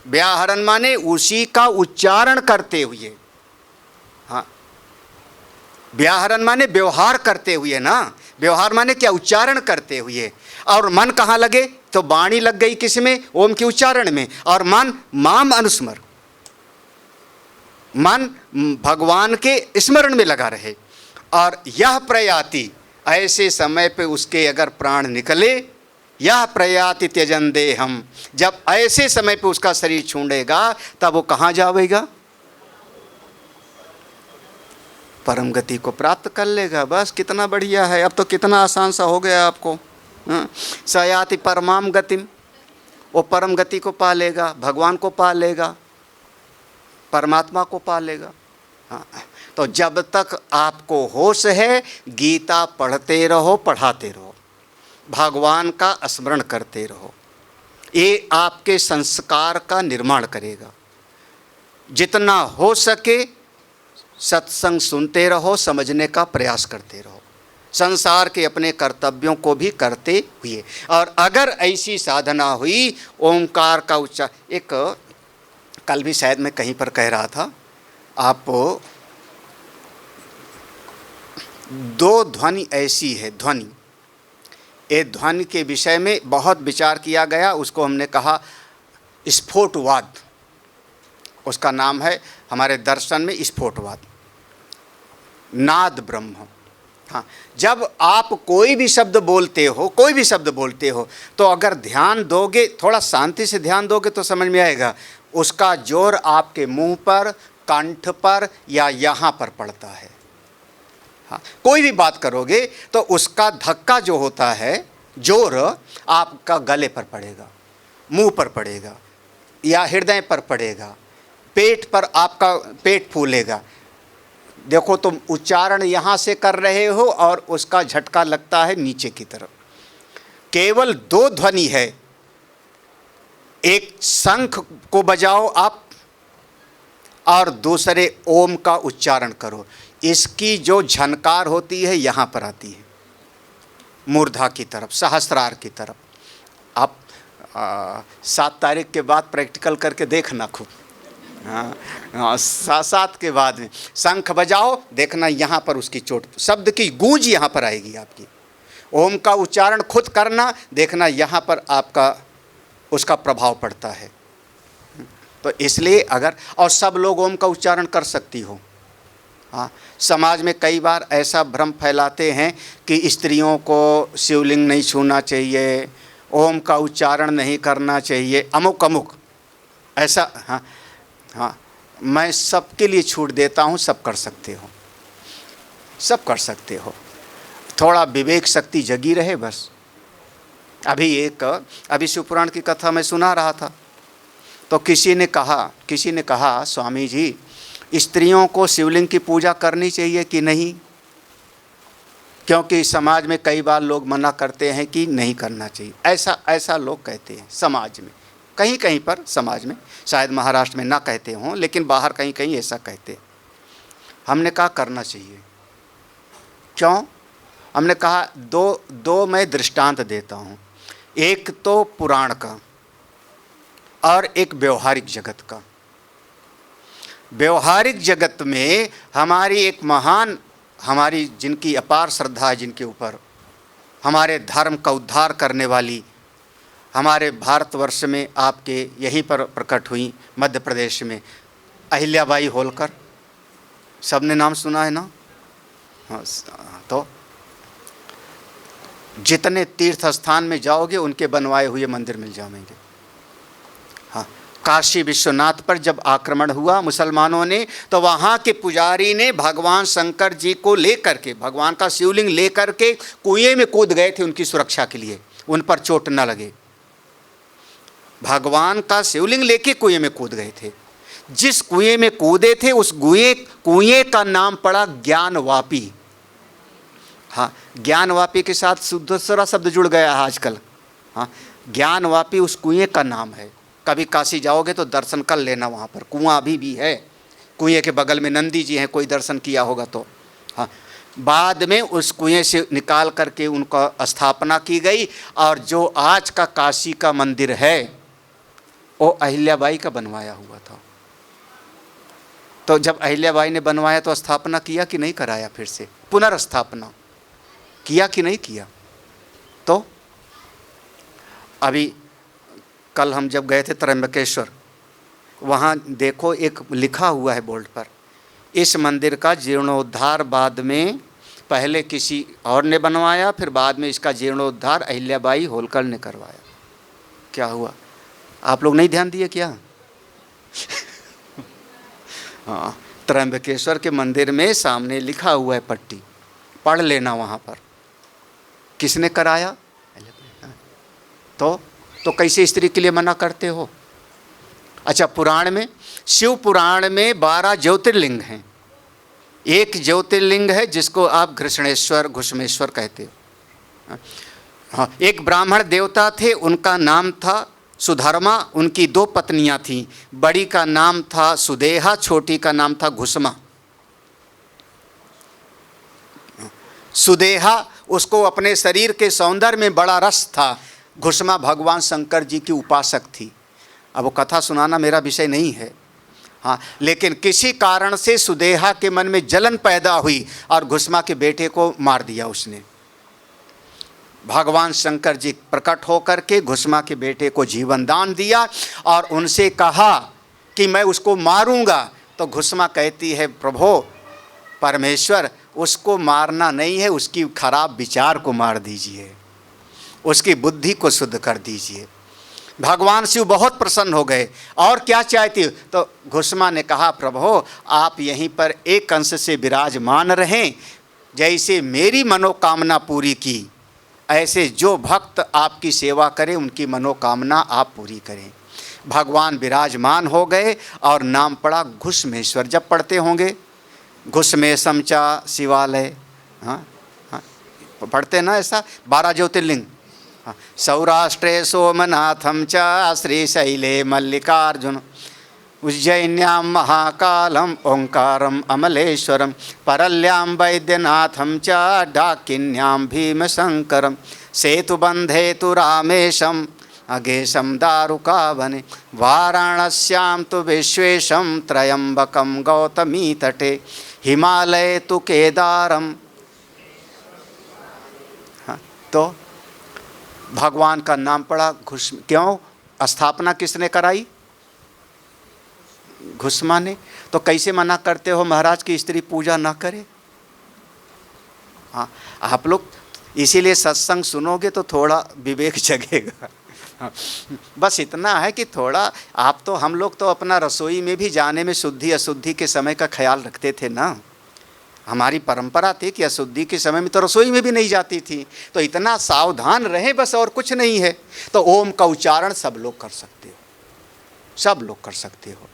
व्याहरन् माने उसी का उच्चारण करते हुए। हाँ, व्याहरन् माने व्यवहार करते हुए ना, व्यवहार माने क्या? उच्चारण करते हुए। और मन कहाँ लगे? तो वाणी लग गई किस में? ओम के उच्चारण में। और मन माम अनुस्मर, मन भगवान के स्मरण में लगा रहे। और यह प्रयाति, ऐसे समय पे उसके अगर प्राण निकले, यह प्रयाति त्यजन देहम, जब ऐसे समय पे उसका शरीर छोड़ेगा तब वो कहाँ जावेगा? परम गति को प्राप्त कर लेगा। बस कितना बढ़िया है, अब तो कितना आसान सा हो गया आपको। सयाति परमाम गतिम, वो परम गति को पा लेगा, भगवान को पा लेगा, परमात्मा को पा लेगा। हाँ, तो जब तक आपको होश है, गीता पढ़ते रहो, पढ़ाते रहो, भगवान का स्मरण करते रहो। ये आपके संस्कार का निर्माण करेगा। जितना हो सके सत्संग सुनते रहो, समझने का प्रयास करते रहो, संसार के अपने कर्तव्यों को भी करते हुए। और अगर ऐसी साधना हुई, ओंकार का उच्चार, एक कल भी शायद मैं कहीं पर कह रहा था, आप दो ध्वनि ऐसी है, ध्वनि, ये ध्वनि के विषय में बहुत विचार किया गया। उसको हमने कहा स्फोटवाद, उसका नाम है हमारे दर्शन में स्फोटवाद, नाद ब्रह्म। हाँ, जब आप कोई भी शब्द बोलते हो, कोई भी शब्द बोलते हो, तो अगर ध्यान दोगे, थोड़ा शांति से ध्यान दोगे तो समझ में आएगा उसका जोर आपके मुंह पर, कंठ पर या यहाँ पर पड़ता है। हाँ, कोई भी बात करोगे तो उसका धक्का जो होता है, जोर आपका गले पर पड़ेगा, मुंह पर पड़ेगा या हृदय पर पड़ेगा, पेट पर आपका पेट फूलेगा। देखो तुम उच्चारण यहाँ से कर रहे हो और उसका झटका लगता है नीचे की तरफ। केवल दो ध्वनि है, एक शंख को बजाओ आप और दूसरे ओम का उच्चारण करो। इसकी जो झनकार होती है यहाँ पर आती है, मूर्धा की तरफ, सहस्रार की तरफ। आप 7 तारीख के बाद प्रैक्टिकल करके देखना खूब। हाँ, 7 के बाद में शंख बजाओ, देखना यहाँ पर उसकी चोट, शब्द की गूंज यहाँ पर आएगी आपकी। ओम का उच्चारण खुद करना, देखना यहाँ पर आपका उसका प्रभाव पड़ता है। तो इसलिए अगर, और सब लोग ओम का उच्चारण कर सकती हो। हाँ, समाज में कई बार ऐसा भ्रम फैलाते हैं कि स्त्रियों को शिवलिंग नहीं छूना चाहिए, ओम का उच्चारण नहीं करना चाहिए, अमुक अमुक ऐसा। हाँ हाँ, मैं सबके लिए छूट देता हूँ, सब कर सकते हो, सब कर सकते हो, थोड़ा विवेक शक्ति जगी रहे बस। अभी शिवपुराण की कथा मैं सुना रहा था, तो किसी ने कहा स्वामी जी, स्त्रियों को शिवलिंग की पूजा करनी चाहिए कि नहीं? क्योंकि समाज में कई बार लोग मना करते हैं कि नहीं करना चाहिए, ऐसा लोग कहते हैं समाज में, कहीं कहीं पर समाज में, शायद महाराष्ट्र में ना कहते हों, लेकिन बाहर कहीं कहीं ऐसा कहते हैं। हमने कहा करना चाहिए। क्यों? हमने कहा दो मैं दृष्टांत देता हूँ, एक तो पुराण का और एक व्यवहारिक जगत का। व्यवहारिक जगत में हमारी एक महान, हमारी जिनकी अपार श्रद्धा है, जिनके ऊपर हमारे धर्म का उद्धार करने वाली, हमारे भारतवर्ष में आपके यहीं पर प्रकट हुई, मध्य प्रदेश में, अहिल्याबाई होलकर, सबने नाम सुना है ना? हाँ, तो जितने तीर्थ स्थान में जाओगे उनके बनवाए हुए मंदिर मिल जाएंगे। हाँ, काशी विश्वनाथ पर जब आक्रमण हुआ मुसलमानों ने, तो वहाँ के पुजारी ने भगवान शंकर जी को लेकर के, भगवान का शिवलिंग लेकर के कुएं में कूद गए थे उनकी सुरक्षा के लिए, उन पर चोट न लगे। भगवान का शिवलिंग लेके कुएं में कूद गए थे। जिस कुएं में कूदे थे उस कुएं का नाम पड़ा ज्ञानवापी। हाँ, ज्ञानवापी के साथ दूसरा शब्द जुड़ गया है आजकल। हाँ, ज्ञानवापी उस कुएं का नाम है। कभी काशी जाओगे तो दर्शन कर लेना, वहाँ पर कुआं अभी भी है, कुएं के बगल में नंदी जी हैं, कोई दर्शन किया होगा तो। हाँ, बाद में उस कुएं से निकाल करके उनका स्थापना की गई, और जो आज का काशी का मंदिर है वो अहिल्याबाई का बनवाया हुआ था। तो जब अहिल्याबाई ने बनवाया तो स्थापना किया कि नहीं कराया? फिर से पुनर्स्थापना किया कि नहीं किया? तो अभी कल हम जब गए थे त्र्यंबकेश्वर, वहाँ देखो एक लिखा हुआ है बोर्ड पर, इस मंदिर का जीर्णोद्धार बाद में पहले किसी और ने बनवाया, फिर बाद में इसका जीर्णोद्धार अहिल्याबाई होलकर ने करवाया। क्या हुआ? आप लोग नहीं ध्यान दिए क्या? हाँ, त्र्यंबकेश्वर के मंदिर में सामने लिखा हुआ है, पट्टी पढ़ लेना वहाँ पर, किसने कराया? तो कैसे स्त्री के लिए मना करते हो? अच्छा, पुराण में, शिव पुराण में 12 ज्योतिर्लिंग हैं। एक ज्योतिर्लिंग है जिसको आप घृष्णेश्वर, घुष्मेश्वर कहते हो। हाँ, एक ब्राह्मण देवता थे, उनका नाम था सुधर्मा, उनकी 2 पत्नियां थीं। बड़ी का नाम था सुदेहा, छोटी का नाम था घुष्मा। सुदेहा, उसको अपने शरीर के सौंदर्य में बड़ा रस था। घुष्मा भगवान शंकर जी की उपासक थी। अब वो कथा सुनाना मेरा विषय नहीं है, हाँ, लेकिन किसी कारण से सुदेहा के मन में जलन पैदा हुई और घुष्मा के बेटे को मार दिया उसने। भगवान शंकर जी प्रकट होकर के घुष्मा के बेटे को जीवन दान दिया और उनसे कहा कि मैं उसको मारूंगा। तो घुष्मा कहती है, प्रभु परमेश्वर, उसको मारना नहीं है, उसकी खराब विचार को मार दीजिए, उसकी बुद्धि को शुद्ध कर दीजिए। भगवान शिव बहुत प्रसन्न हो गए। और क्या चाहती हो? तो घुष्मा ने कहा, प्रभु आप यहीं पर एक अंश से विराजमान रहें, जैसे मेरी मनोकामना पूरी की, ऐसे जो भक्त आपकी सेवा करें उनकी मनोकामना आप पूरी करें। भगवान विराजमान हो गए और नाम पड़ा घुष्मेश्वर। जब पढ़ते होंगे घुष्मेशम चा शिवालय, हाँ हाँ, पढ़ते ना ऐसा, 12 ज्योतिर्लिंग। हाँ, सौराष्ट्रे सोमनाथम च श्रीशैले मल्लिकार्जुन, उज्जैन्यां महाकालम ओंकारम अमलेश्वरम, परल्यां वैद्यनाथम च डाकिन्यां भीमशंकरम, सेतुबंधे तु रामेशम अगेशम दारुकावने, वाराणस्यां तु विश्वेशम त्रयंबकम गौतमी तटे, हिमालय तु केदारम। हाँ, तो भगवान का नाम पड़ा घुष्म। क्यों? स्थापना किसने कराई? घुष्मा ने। तो कैसे मना करते हो महाराज की स्त्री पूजा ना करे? हाँ, आप लोग इसीलिए सत्संग सुनोगे तो थोड़ा विवेक जगेगा। हाँ, बस इतना है कि थोड़ा आप तो, हम लोग तो अपना रसोई में भी जाने में शुद्धि अशुद्धि के समय का ख्याल रखते थे ना। हमारी परंपरा थी कि अशुद्धि के समय में तो रसोई में भी नहीं जाती थी। तो इतना सावधान रहें बस, और कुछ नहीं है। तो ओम का उच्चारण सब लोग कर सकते हो, सब लोग कर सकते हो।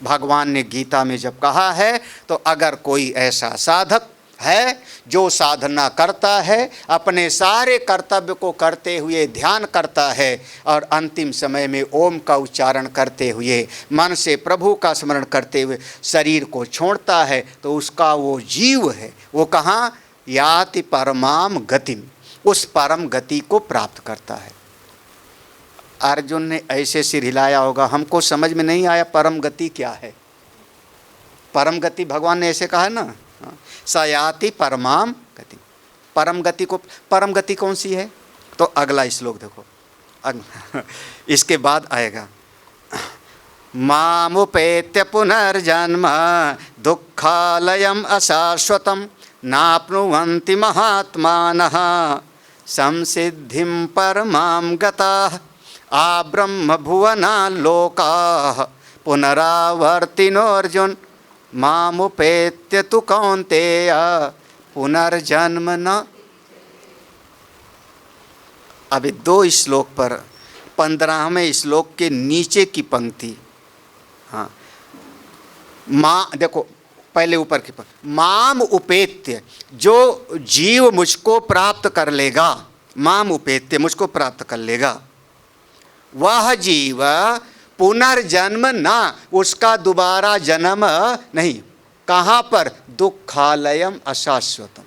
भगवान ने गीता में जब कहा है, तो अगर कोई ऐसा साधक है जो साधना करता है, अपने सारे कर्तव्य को करते हुए ध्यान करता है और अंतिम समय में ओम का उच्चारण करते हुए, मन से प्रभु का स्मरण करते हुए शरीर को छोड़ता है, तो उसका वो जीव है, वो कहाँ? याति परमाम गतिम, उस परम गति को प्राप्त करता है। अर्जुन ने ऐसे सिर हिलाया होगा, हमको समझ में नहीं आया परम गति क्या है। परम गति भगवान ने ऐसे कहा ना, सयाति परमाम गति। परम गति को, परम गति कौन सी है? तो अगला श्लोक देखो, इसके बाद आएगा, मामुपेत्य पुनर्जन्म दुःखालयम अशाश्वतम नाप्नुवन्ति महात्मानः संसिद्धिं परमां गताः आब्रह्म भुवना लोकाः पुनरावर्तिनोऽर्जुन मामुपेत्य तु कौन्तेय पुनर्जन्म न। अभी 2 श्लोक पर 15वें श्लोक के नीचे की पंक्ति, हाँ, माँ देखो, पहले ऊपर की पंक्ति, माम उपेत्य, जो जीव मुझको प्राप्त कर लेगा, माम उपेत्य मुझको प्राप्त कर लेगा, वह जीव पुनर्जन्म ना, उसका दोबारा जन्म नहीं। कहाँ पर? दुःखालयम अशाश्वतम।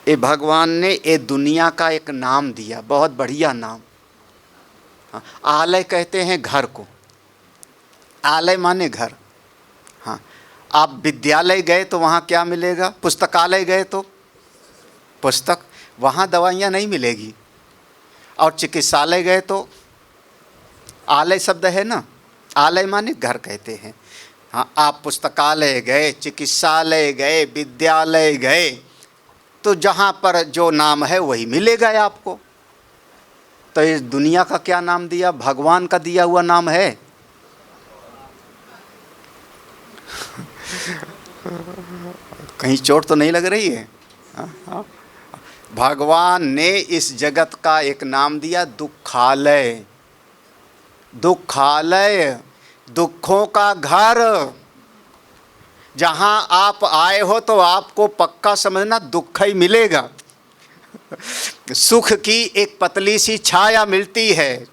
ये भगवान ने ये दुनिया का एक नाम दिया, बहुत बढ़िया नाम। हाँ, आलय कहते हैं घर को, आलय माने घर। हाँ, आप विद्यालय गए तो वहाँ क्या मिलेगा? पुस्तकालय गए तो पुस्तक, वहाँ दवाइयाँ नहीं मिलेगी। और चिकित्सालय गए तो आलय शब्द है ना, आलय माने घर कहते हैं। हाँ, आप पुस्तकालय गए, चिकित्सालय गए, विद्यालय गए, तो जहाँ पर जो नाम है वही मिलेगा आपको। तो इस दुनिया का क्या नाम दिया? भगवान का दिया हुआ नाम है। कहीं चोट तो नहीं लग रही है? भगवान ने इस जगत का एक नाम दिया, दुखालय। दुखालय, दुखों का घर। जहां आप आए हो तो आपको पक्का समझना दुख ही मिलेगा। सुख की एक पतली सी छाया मिलती है,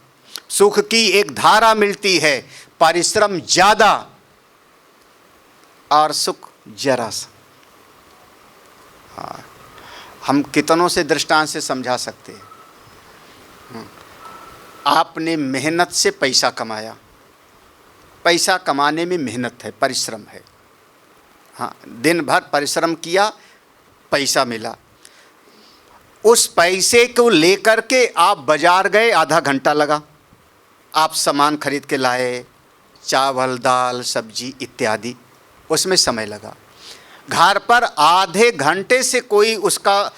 सुख की एक धारा मिलती है, परिश्रम ज़्यादा और सुख जरा सा। हाँ, हम कितनों से दृष्टांत से समझा सकते हैं। आपने मेहनत से पैसा कमाया, पैसा कमाने में मेहनत है, परिश्रम है। हाँ, दिन भर परिश्रम किया, पैसा मिला। उस पैसे को लेकर के आप बाजार गए, आधा घंटा लगा। आप सामान खरीद के लाए, चावल, दाल, सब्जी इत्यादि, उसमें समय लगा। घर पर आधे घंटे से कोई उसका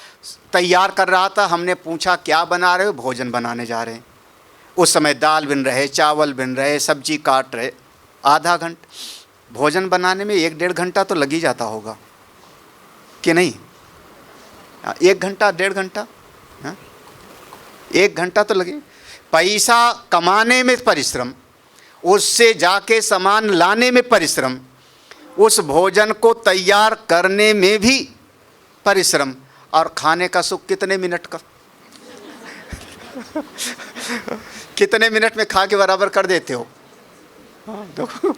तैयार कर रहा था। हमने पूछा क्या बना रहे हो? भोजन बनाने जा रहे हैं। उस समय दाल बिन रहे, चावल बिन रहे, सब्जी काट रहे। आधा घंटा भोजन बनाने में 1-1.5 घंटा तो लग ही जाता होगा कि नहीं? 1 घंटा, 1.5 घंटा, 1 घंटा तो लगे। पैसा कमाने में परिश्रम, उससे जाके सामान लाने में परिश्रम, उस भोजन को तैयार करने में भी परिश्रम, और खाने का सुख कितने मिनट का? कितने मिनट में खा के बराबर कर देते हो? देखो,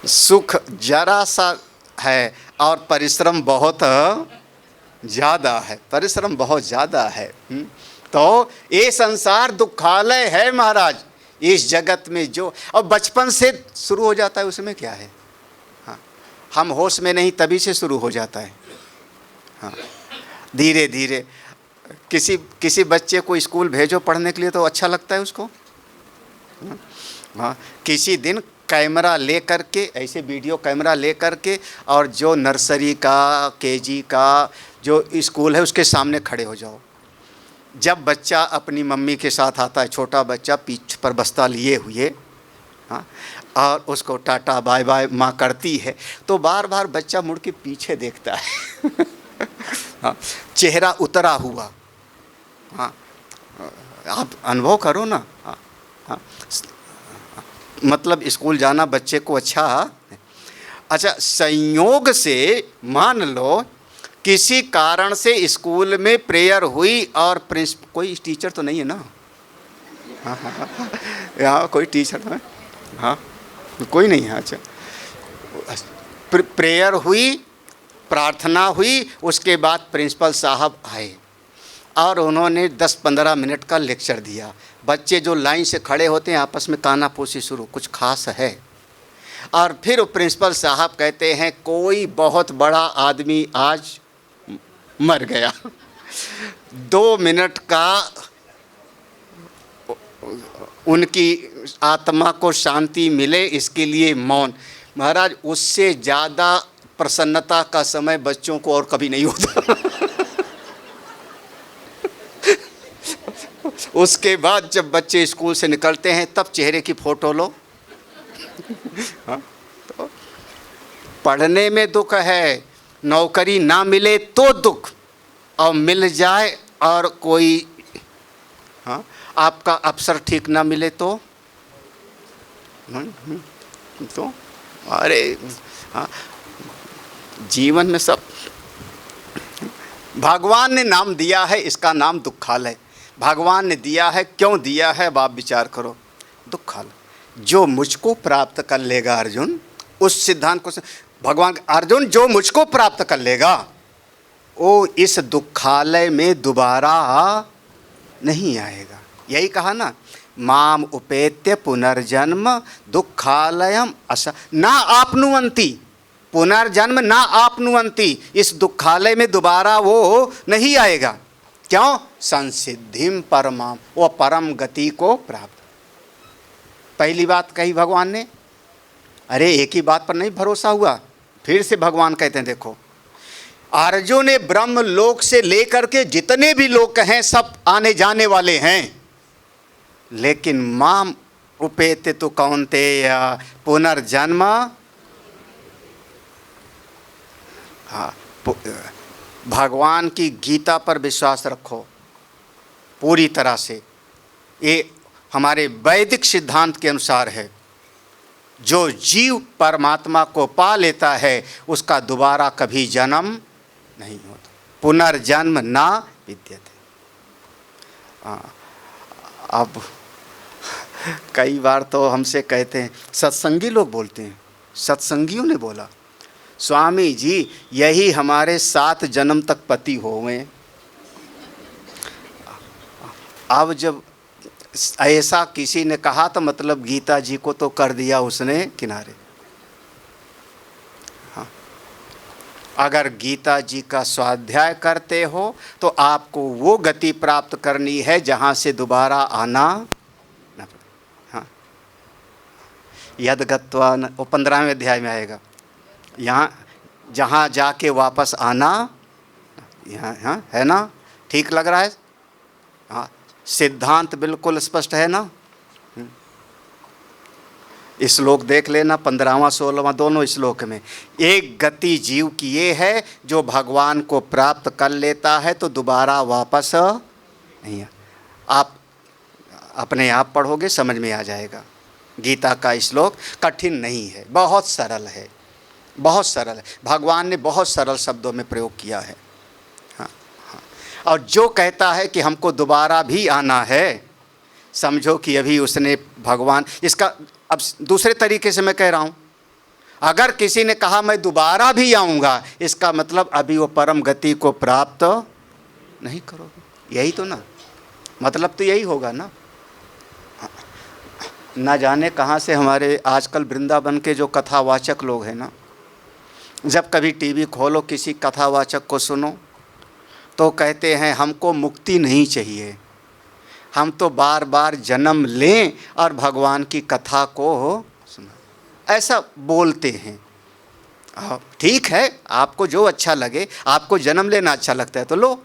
सुख जरा सा है और परिश्रम बहुत ज़्यादा है, परिश्रम बहुत ज़्यादा है। तो ये संसार दुखालय है महाराज। इस जगत में जो और बचपन से शुरू हो जाता है, उसमें क्या है? हाँ, हम होश में नहीं तभी से शुरू हो जाता है। हाँ, धीरे धीरे किसी बच्चे को स्कूल भेजो पढ़ने के लिए तो अच्छा लगता है उसको। हाँ, किसी दिन कैमरा ले कर के, ऐसे वीडियो कैमरा ले कर के, और जो नर्सरी का, केजी का जो स्कूल है उसके सामने खड़े हो जाओ। जब बच्चा अपनी मम्मी के साथ आता है, छोटा बच्चा पीठ पर बस्ता लिए हुए, हाँ, और उसको टाटा बाय बाय माँ करती है, तो बार बार बच्चा मुड़ के पीछे देखता है। हाँ, चेहरा उतरा हुआ। हाँ, आप अनुभव करो ना। हाँ, हाँ, मतलब स्कूल जाना बच्चे को अच्छा, संयोग से मान लो किसी कारण से स्कूल में प्रेयर हुई और कोई टीचर तो नहीं है ना? हाँ हाँ हाँ, यहाँ कोई टीचर है? हाँ, कोई नहीं है। अच्छा, प्रेयर हुई, प्रार्थना हुई, उसके बाद प्रिंसिपल साहब आए और उन्होंने 10-15 मिनट का लेक्चर दिया। बच्चे जो लाइन से खड़े होते हैं आपस में कानाफूसी शुरू, कुछ खास है। और फिर वो प्रिंसिपल साहब कहते हैं कोई बहुत बड़ा आदमी आज मर गया। 2 मिनट का उनकी आत्मा को शांति मिले इसके लिए मौन। महाराज, उससे ज़्यादा प्रसन्नता का समय बच्चों को और कभी नहीं होता। उसके बाद जब बच्चे स्कूल से निकलते हैं तब चेहरे की फ़ोटो लो। हाँ, तो पढ़ने में दुख है, नौकरी ना मिले तो दुख, और मिल जाए और कोई, हाँ, आपका अफसर ठीक ना मिले तो अरे हाँ, जीवन में सब भगवान ने नाम दिया है, इसका नाम दुखालय। भगवान ने दिया है, क्यों दिया है अब आप विचार करो। दुखालय, जो मुझको प्राप्त कर लेगा अर्जुन, उस सिद्धांत को भगवान, अर्जुन जो मुझको प्राप्त कर लेगा वो इस दुखालय में दोबारा नहीं आएगा। यही कहा ना, माम उपेत्य पुनर्जन्म दुखालयम अस ना आपनुवंती। पुनर्जन्म ना आपनुवंती, इस दुखालय में दोबारा वो नहीं आएगा। क्यों? संसिद्धिम परमाम, वो परम गति को प्राप्त। पहली बात कही भगवान ने। अरे एक ही बात पर नहीं भरोसा हुआ, फिर से भगवान कहते हैं देखो, अर्जुन ने ब्रह्म लोक से लेकर के जितने भी लोक हैं सब आने जाने वाले हैं, लेकिन माम उपेते तो कौन्तेय पुनर्जन्म। हाँ, भगवान की गीता पर विश्वास रखो पूरी तरह से। ये हमारे वैदिक सिद्धांत के अनुसार है, जो जीव परमात्मा को पा लेता है उसका दोबारा कभी जन्म नहीं होता। पुनर्जन्म ना विद्यते। अब कई बार तो हमसे कहते हैं, सत्संगी लोग बोलते हैं, सत्संगियों ने बोला, स्वामी जी यही हमारे 7 जन्म तक पति होवे। अब जब ऐसा किसी ने कहा तो मतलब गीता जी को तो कर दिया उसने किनारे। हाँ, अगर गीता जी का स्वाध्याय करते हो तो आपको वो गति प्राप्त करनी है जहाँ से दोबारा आना न पड़े। हाँ, यद गत्वा, वो 15वें अध्याय में आएगा, यहाँ जहाँ जाके वापस आना, यहाँ हाँ है ना, ठीक लग रहा है? हाँ, सिद्धांत बिल्कुल स्पष्ट है ना। श्लोक देख लेना, 15वां 16वां दोनों श्लोक में एक गति जीव की ये है, जो भगवान को प्राप्त कर लेता है तो दोबारा वापस नहीं है। आप अपने आप पढ़ोगे समझ में आ जाएगा। गीता का श्लोक कठिन नहीं है, बहुत सरल है, बहुत सरल है। भगवान ने बहुत सरल शब्दों में प्रयोग किया है। हाँ, हाँ। और जो कहता है कि हमको दोबारा भी आना है, समझो कि अभी उसने भगवान, इसका अब दूसरे तरीके से मैं कह रहा हूँ, अगर किसी ने कहा मैं दोबारा भी आऊँगा, इसका मतलब अभी वो परम गति को प्राप्त नहीं करोगे। यही तो ना, मतलब तो यही होगा ना। ना जाने कहाँ से हमारे आजकल वृंदावन के जो कथावाचक लोग हैं ना, जब कभी टीवी खोलो किसी कथावाचक को सुनो तो कहते हैं हमको मुक्ति नहीं चाहिए, हम तो बार बार जन्म लें और भगवान की कथा को सुना, ऐसा बोलते हैं। ठीक है, आपको जो अच्छा लगे, आपको जन्म लेना अच्छा लगता है तो लो,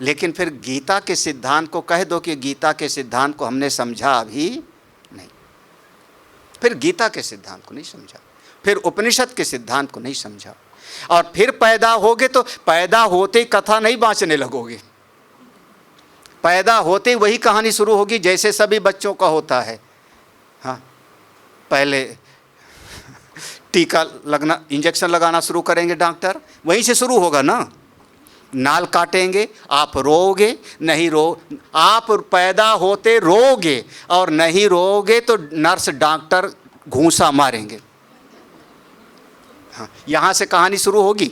लेकिन फिर गीता के सिद्धांत को कह दो कि गीता के सिद्धांत को हमने समझा अभी नहीं, फिर गीता के सिद्धांत को नहीं समझा, फिर उपनिषद के सिद्धांत को नहीं समझा, और फिर पैदा होगे तो पैदा होते ही कथा नहीं बाँचने लगोगे। पैदा होते ही वही कहानी शुरू होगी जैसे सभी बच्चों का होता है। हाँ, पहले टीका लगना, इंजेक्शन लगाना शुरू करेंगे डॉक्टर, वहीं से शुरू होगा ना। नाल काटेंगे, आप रोओगे, नहीं आप पैदा होते रोओगे और नहीं रोओगे तो नर्स डॉक्टर घूंसा मारेंगे। हाँ, यहाँ से कहानी शुरू होगी।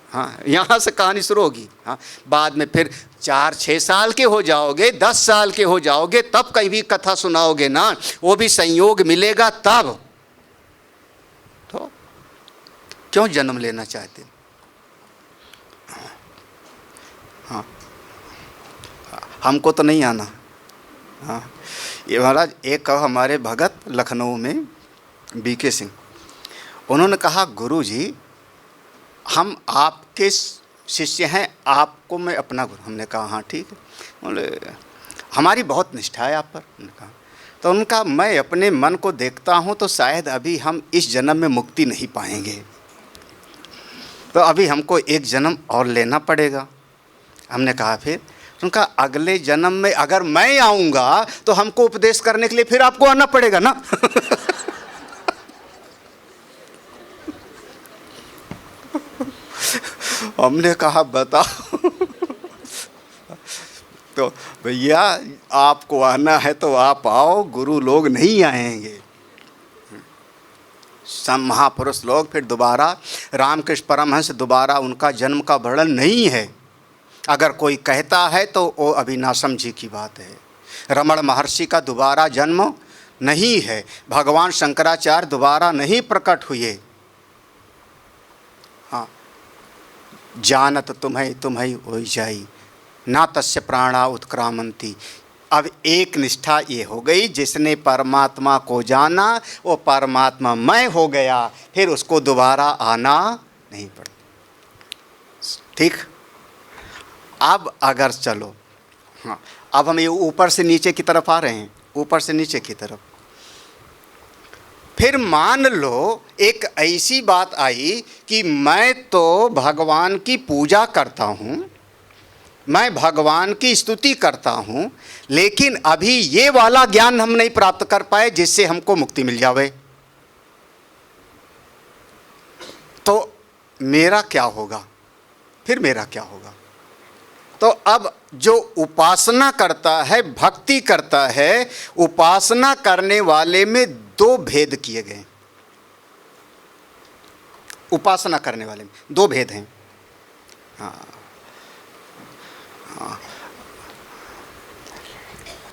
हाँ, यहाँ से कहानी शुरू होगी। हाँ, बाद में फिर 4-6 साल के हो जाओगे, 10 साल के हो जाओगे, तब कहीं भी कथा सुनाओगे ना, वो भी संयोग मिलेगा तब। तो क्यों जन्म लेना चाहते? हाँ, हमको तो नहीं आना। हाँ, ये महाराज एक हमारे भगत लखनऊ में बीके सिंह, उन्होंने कहा गुरु जी हम आपके शिष्य हैं, आपको मैं अपना गुरु। हमने कहा हाँ ठीक है। बोले हमारी बहुत निष्ठा है आप पर। उन्होंने कहा, तो उनका मैं अपने मन को देखता हूँ तो शायद अभी हम इस जन्म में मुक्ति नहीं पाएंगे, तो अभी हमको एक जन्म और लेना पड़ेगा। हमने कहा फिर? उनका अगले जन्म में अगर मैं आऊँगा तो हमको उपदेश करने के लिए फिर आपको आना पड़ेगा ना। हमने कहा बताओ। तो भैया आपको आना है तो आप आओ, गुरु लोग नहीं आएंगे, सब महापुरुष लोग फिर दोबारा, रामकृष्ण परमहंस दोबारा उनका जन्म का वर्णन नहीं है। अगर कोई कहता है तो वो अभी नासमझी की बात है। रमण महर्षि का दोबारा जन्म नहीं है, भगवान शंकराचार्य दोबारा नहीं प्रकट हुए। हाँ, जानत तुम्हें तुम्हें होई जाई, ना तस्य प्राणा उत्क्रामंती। अब एक निष्ठा ये हो गई, जिसने परमात्मा को जाना वो परमात्मा मैं हो गया, फिर उसको दोबारा आना नहीं पड़ता। ठीक। अब अगर चलो, हाँ, अब हम ये ऊपर से नीचे की तरफ आ रहे हैं, ऊपर से नीचे की तरफ। फिर मान लो एक ऐसी बात आई कि मैं तो भगवान की पूजा करता हूँ, मैं भगवान की स्तुति करता हूँ, लेकिन अभी ये वाला ज्ञान हम नहीं प्राप्त कर पाए जिससे हमको मुक्ति मिल जावे, तो मेरा क्या होगा? फिर मेरा क्या होगा? तो अब जो उपासना करता है, भक्ति करता है, उपासना करने वाले में दो भेद किए गए। उपासना करने वाले में दो भेद हैं। हाँ, हाँ।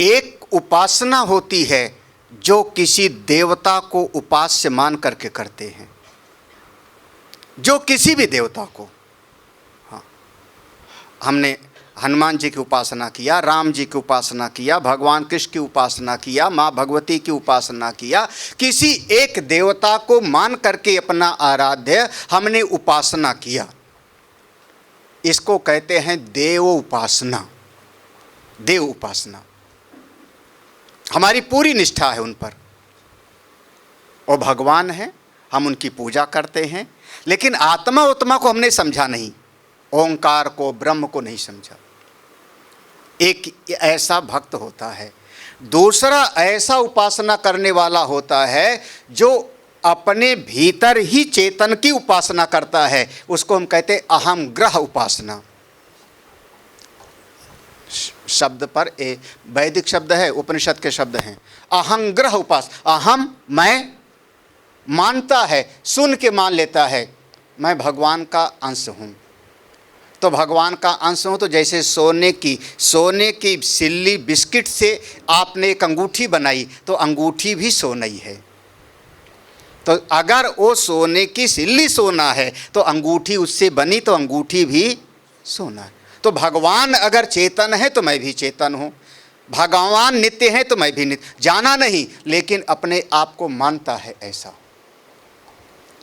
एक उपासना होती है जो किसी देवता को उपास्य मान करके करते हैं, जो किसी भी देवता को। हाँ, हमने हनुमान जी की उपासना किया, राम जी की उपासना किया, भगवान कृष्ण की उपासना किया, माँ भगवती की उपासना किया, किसी एक देवता को मान करके अपना आराध्य हमने उपासना किया। इसको कहते हैं देव उपासना। देव उपासना हमारी पूरी निष्ठा है उन पर, वो भगवान है, हम उनकी पूजा करते हैं, लेकिन आत्मा उत्मा को हमने समझा नहीं, ओंकार को, ब्रह्म को नहीं समझा। एक ऐसा भक्त होता है, दूसरा ऐसा उपासना करने वाला होता है जो अपने भीतर ही चेतन की उपासना करता है, उसको हम कहते हैं अहम ग्रह उपासना। शब्द पर वैदिक शब्द है, उपनिषद के शब्द हैं। अहम ग्रह उपासना, अहम मैं मानता है, सुन के मान लेता है मैं भगवान का अंश हूँ। तो भगवान का अंश हूँ तो जैसे सोने की सिल्ली बिस्किट से आपने एक अंगूठी बनाई तो अंगूठी भी सोना ही है। तो अगर वो सोने की सिल्ली सोना है तो अंगूठी उससे बनी तो अंगूठी भी सोना है। तो भगवान अगर चेतन है तो मैं भी चेतन हूँ, भगवान नित्य है तो मैं भी नित्य, जाना नहीं लेकिन अपने आप को मानता है ऐसा।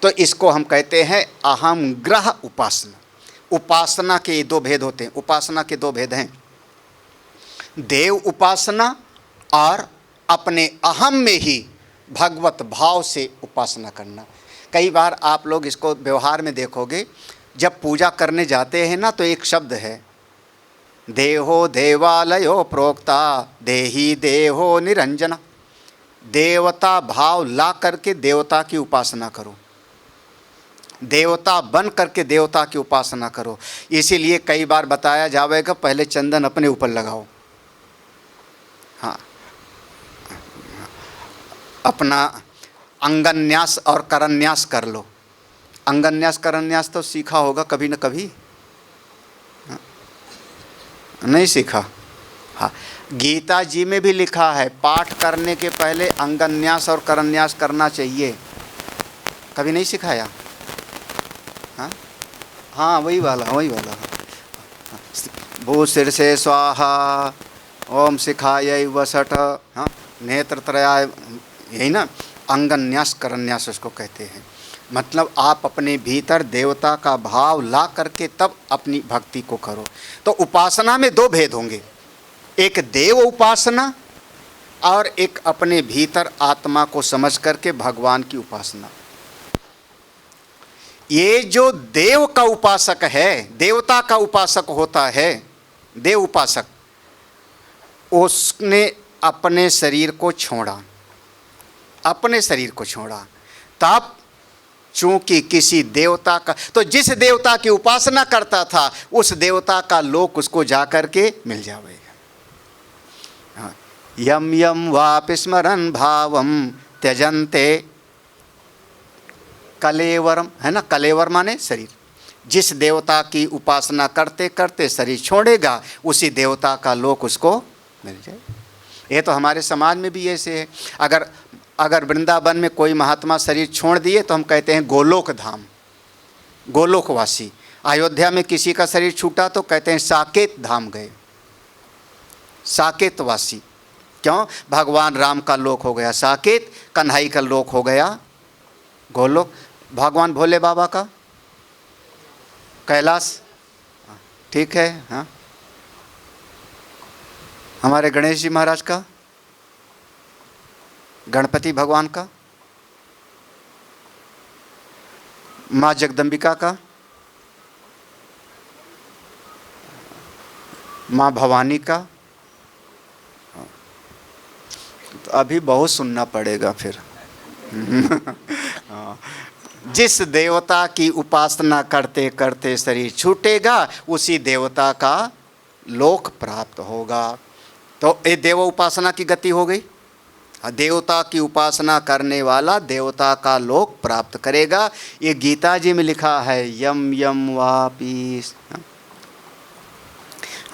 तो इसको हम कहते हैं अहम ग्रह उपासना। उपासना के दो भेद होते हैं, उपासना के दो भेद हैं, देव उपासना और अपने अहम में ही भगवत भाव से उपासना करना। कई बार आप लोग इसको व्यवहार में देखोगे, जब पूजा करने जाते हैं ना तो एक शब्द है, देहो देवालयो प्रोक्ता देही देहो निरंजना। देवता भाव ला करके देवता की उपासना करो, देवता बन करके देवता की उपासना करो। इसीलिए कई बार बताया जाएगा पहले चंदन अपने ऊपर लगाओ, हाँ, अपना अंगन्यास और करन्यास कर लो। अंगन्यास करन्यास तो सीखा होगा कभी न कभी, हाँ? नहीं सीखा? हाँ, गीता जी में भी लिखा है पाठ करने के पहले अंगन्यास और करन्यास करना चाहिए। कभी नहीं सिखाया? हाँ हाँ, वही वाला भू सिर से स्वाहा ओम सिखाय वसठ, हाँ, नेत्र त्रयाय, यही ना अंगन्यास करन्यास उसको कहते हैं। मतलब आप अपने भीतर देवता का भाव ला करके तब अपनी भक्ति को करो। तो उपासना में दो भेद होंगे, एक देव उपासना और एक अपने भीतर आत्मा को समझ करके भगवान की उपासना। ये जो देव का उपासक है, देवता का उपासक होता है, देव उपासक, उसने अपने शरीर को छोड़ा, अपने शरीर को छोड़ा। तब चूंकि किसी देवता का, तो जिस देवता की उपासना करता था उस देवता का लोक उसको जाकर के मिल जाएगा। हाँ, यम यम वापि स्मरन् भावम त्यजन्ते कलेवरम, है ना, कलेवर माने शरीर। जिस देवता की उपासना करते करते शरीर छोड़ेगा उसी देवता का लोक उसको मिल जाए। ये तो हमारे समाज में भी ऐसे है। अगर वृंदावन में कोई महात्मा शरीर छोड़ दिए तो हम कहते हैं गोलोक धाम, गोलोकवासी। अयोध्या में किसी का शरीर छूटा तो कहते हैं साकेत धाम गए, साकेतवासी। क्यों? भगवान राम का लोक हो गया साकेत, कन्हई का लोक हो गया गोलोक। भगवान भोले बाबा का कैलाश, ठीक है। हाँ, हमारे गणेश जी महाराज का, गणपति भगवान का, माँ जगदम्बिका का, माँ भवानी का। तो अभी बहुत सुनना पड़ेगा फिर। जिस देवता की उपासना करते करते शरीर छूटेगा उसी देवता का लोक प्राप्त होगा। तो ये देव उपासना की गति हो गई। देवता की उपासना करने वाला देवता का लोक प्राप्त करेगा। ये गीता जी में लिखा है, यम यम वापि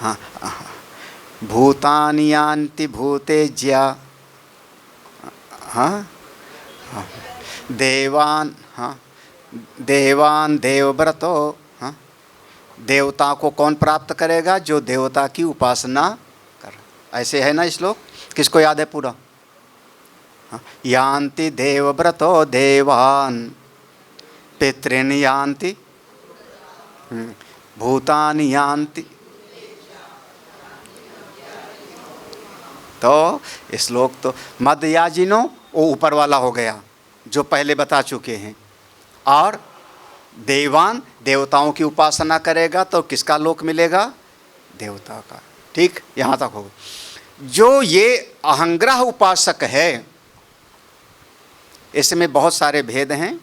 हाँ भूतानि यान्ति भूतेज्या हाँ देवान, हाँ देवान देवव्रतो। हाँ, देवता को कौन प्राप्त करेगा? जो देवता की उपासना कर। ऐसे है ना श्लोक, किसको याद है पूरा? हाँ, यान्ति देवव्रतो देवान पितॄन् यान्ति भूतानि यान्ति। तो श्लोक तो मदयाजिनो वो ऊपर वाला हो गया जो पहले बता चुके हैं। और देवान देवताओं की उपासना करेगा तो किसका लोक मिलेगा? देवता का। ठीक, यहाँ तक हो। जो ये अहंग्रह उपासक है, इसमें बहुत सारे भेद हैं।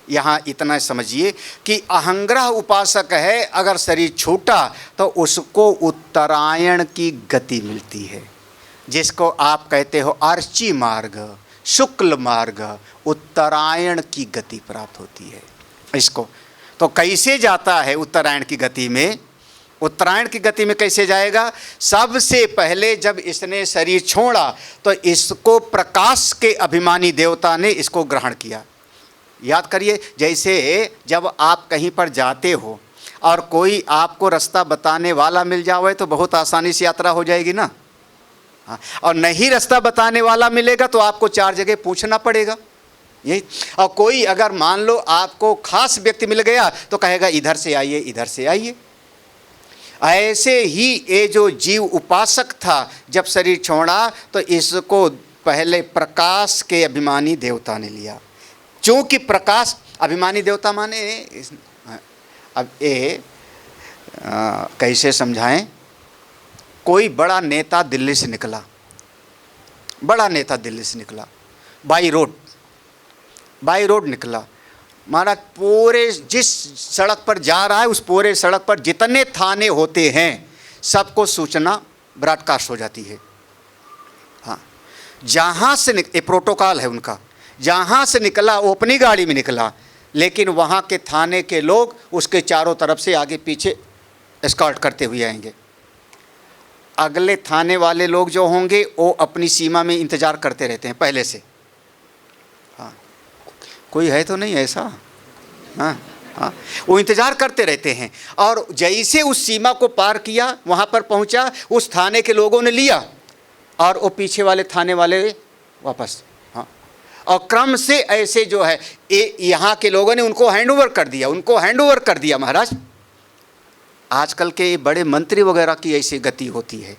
यहाँ इतना समझिए कि अहंग्रह उपासक है, अगर शरीर छूटा तो उसको उत्तरायण की गति मिलती है, जिसको आप कहते हो अर्ची मार्ग, शुक्ल मार्ग, उत्तरायण की गति प्राप्त होती है इसको। तो कैसे जाता है उत्तरायण की गति में? उत्तरायण की गति में कैसे जाएगा? सबसे पहले जब इसने शरीर छोड़ा तो इसको प्रकाश के अभिमानी देवता ने इसको ग्रहण किया। याद करिए, जैसे जब आप कहीं पर जाते हो और कोई आपको रास्ता बताने वाला मिल जाए तो बहुत आसानी से यात्रा हो जाएगी ना। और नहीं रास्ता बताने वाला मिलेगा तो आपको 4 जगह पूछना पड़ेगा। यही। और कोई अगर मान लो आपको खास व्यक्ति मिल गया तो कहेगा इधर से आइए, इधर से आइए। ऐसे ही ये जो जीव उपासक था जब शरीर छोड़ा तो इसको पहले प्रकाश के अभिमानी देवता ने लिया। चूंकि प्रकाश अभिमानी देवता माने, अब ये कैसे समझाएं? कोई बड़ा नेता दिल्ली से निकला, बड़ा नेता दिल्ली से निकला, बाई रोड निकला। महाराज पूरे जिस सड़क पर जा रहा है उस पूरे सड़क पर जितने थाने होते हैं सबको सूचना ब्रॉडकास्ट हो जाती है। हाँ, जहाँ से ये प्रोटोकॉल है उनका। जहाँ से निकला वो अपनी गाड़ी में निकला, लेकिन वहाँ के थाने के लोग उसके चारों तरफ से आगे पीछे एस्कॉर्ट करते हुए आएंगे। अगले थाने वाले लोग जो होंगे वो अपनी सीमा में इंतज़ार करते रहते हैं पहले से। हाँ, कोई है तो नहीं ऐसा? हाँ हाँ, वो इंतज़ार करते रहते हैं। और जैसे उस सीमा को पार किया, वहाँ पर पहुँचा, उस थाने के लोगों ने लिया और वो पीछे वाले थाने वाले वापस। हाँ, और क्रम से ऐसे जो है यहाँ के लोगों ने उनको हैंड ओवर कर दिया महाराज। आजकल के बड़े मंत्री वगैरह की ऐसी गति होती है।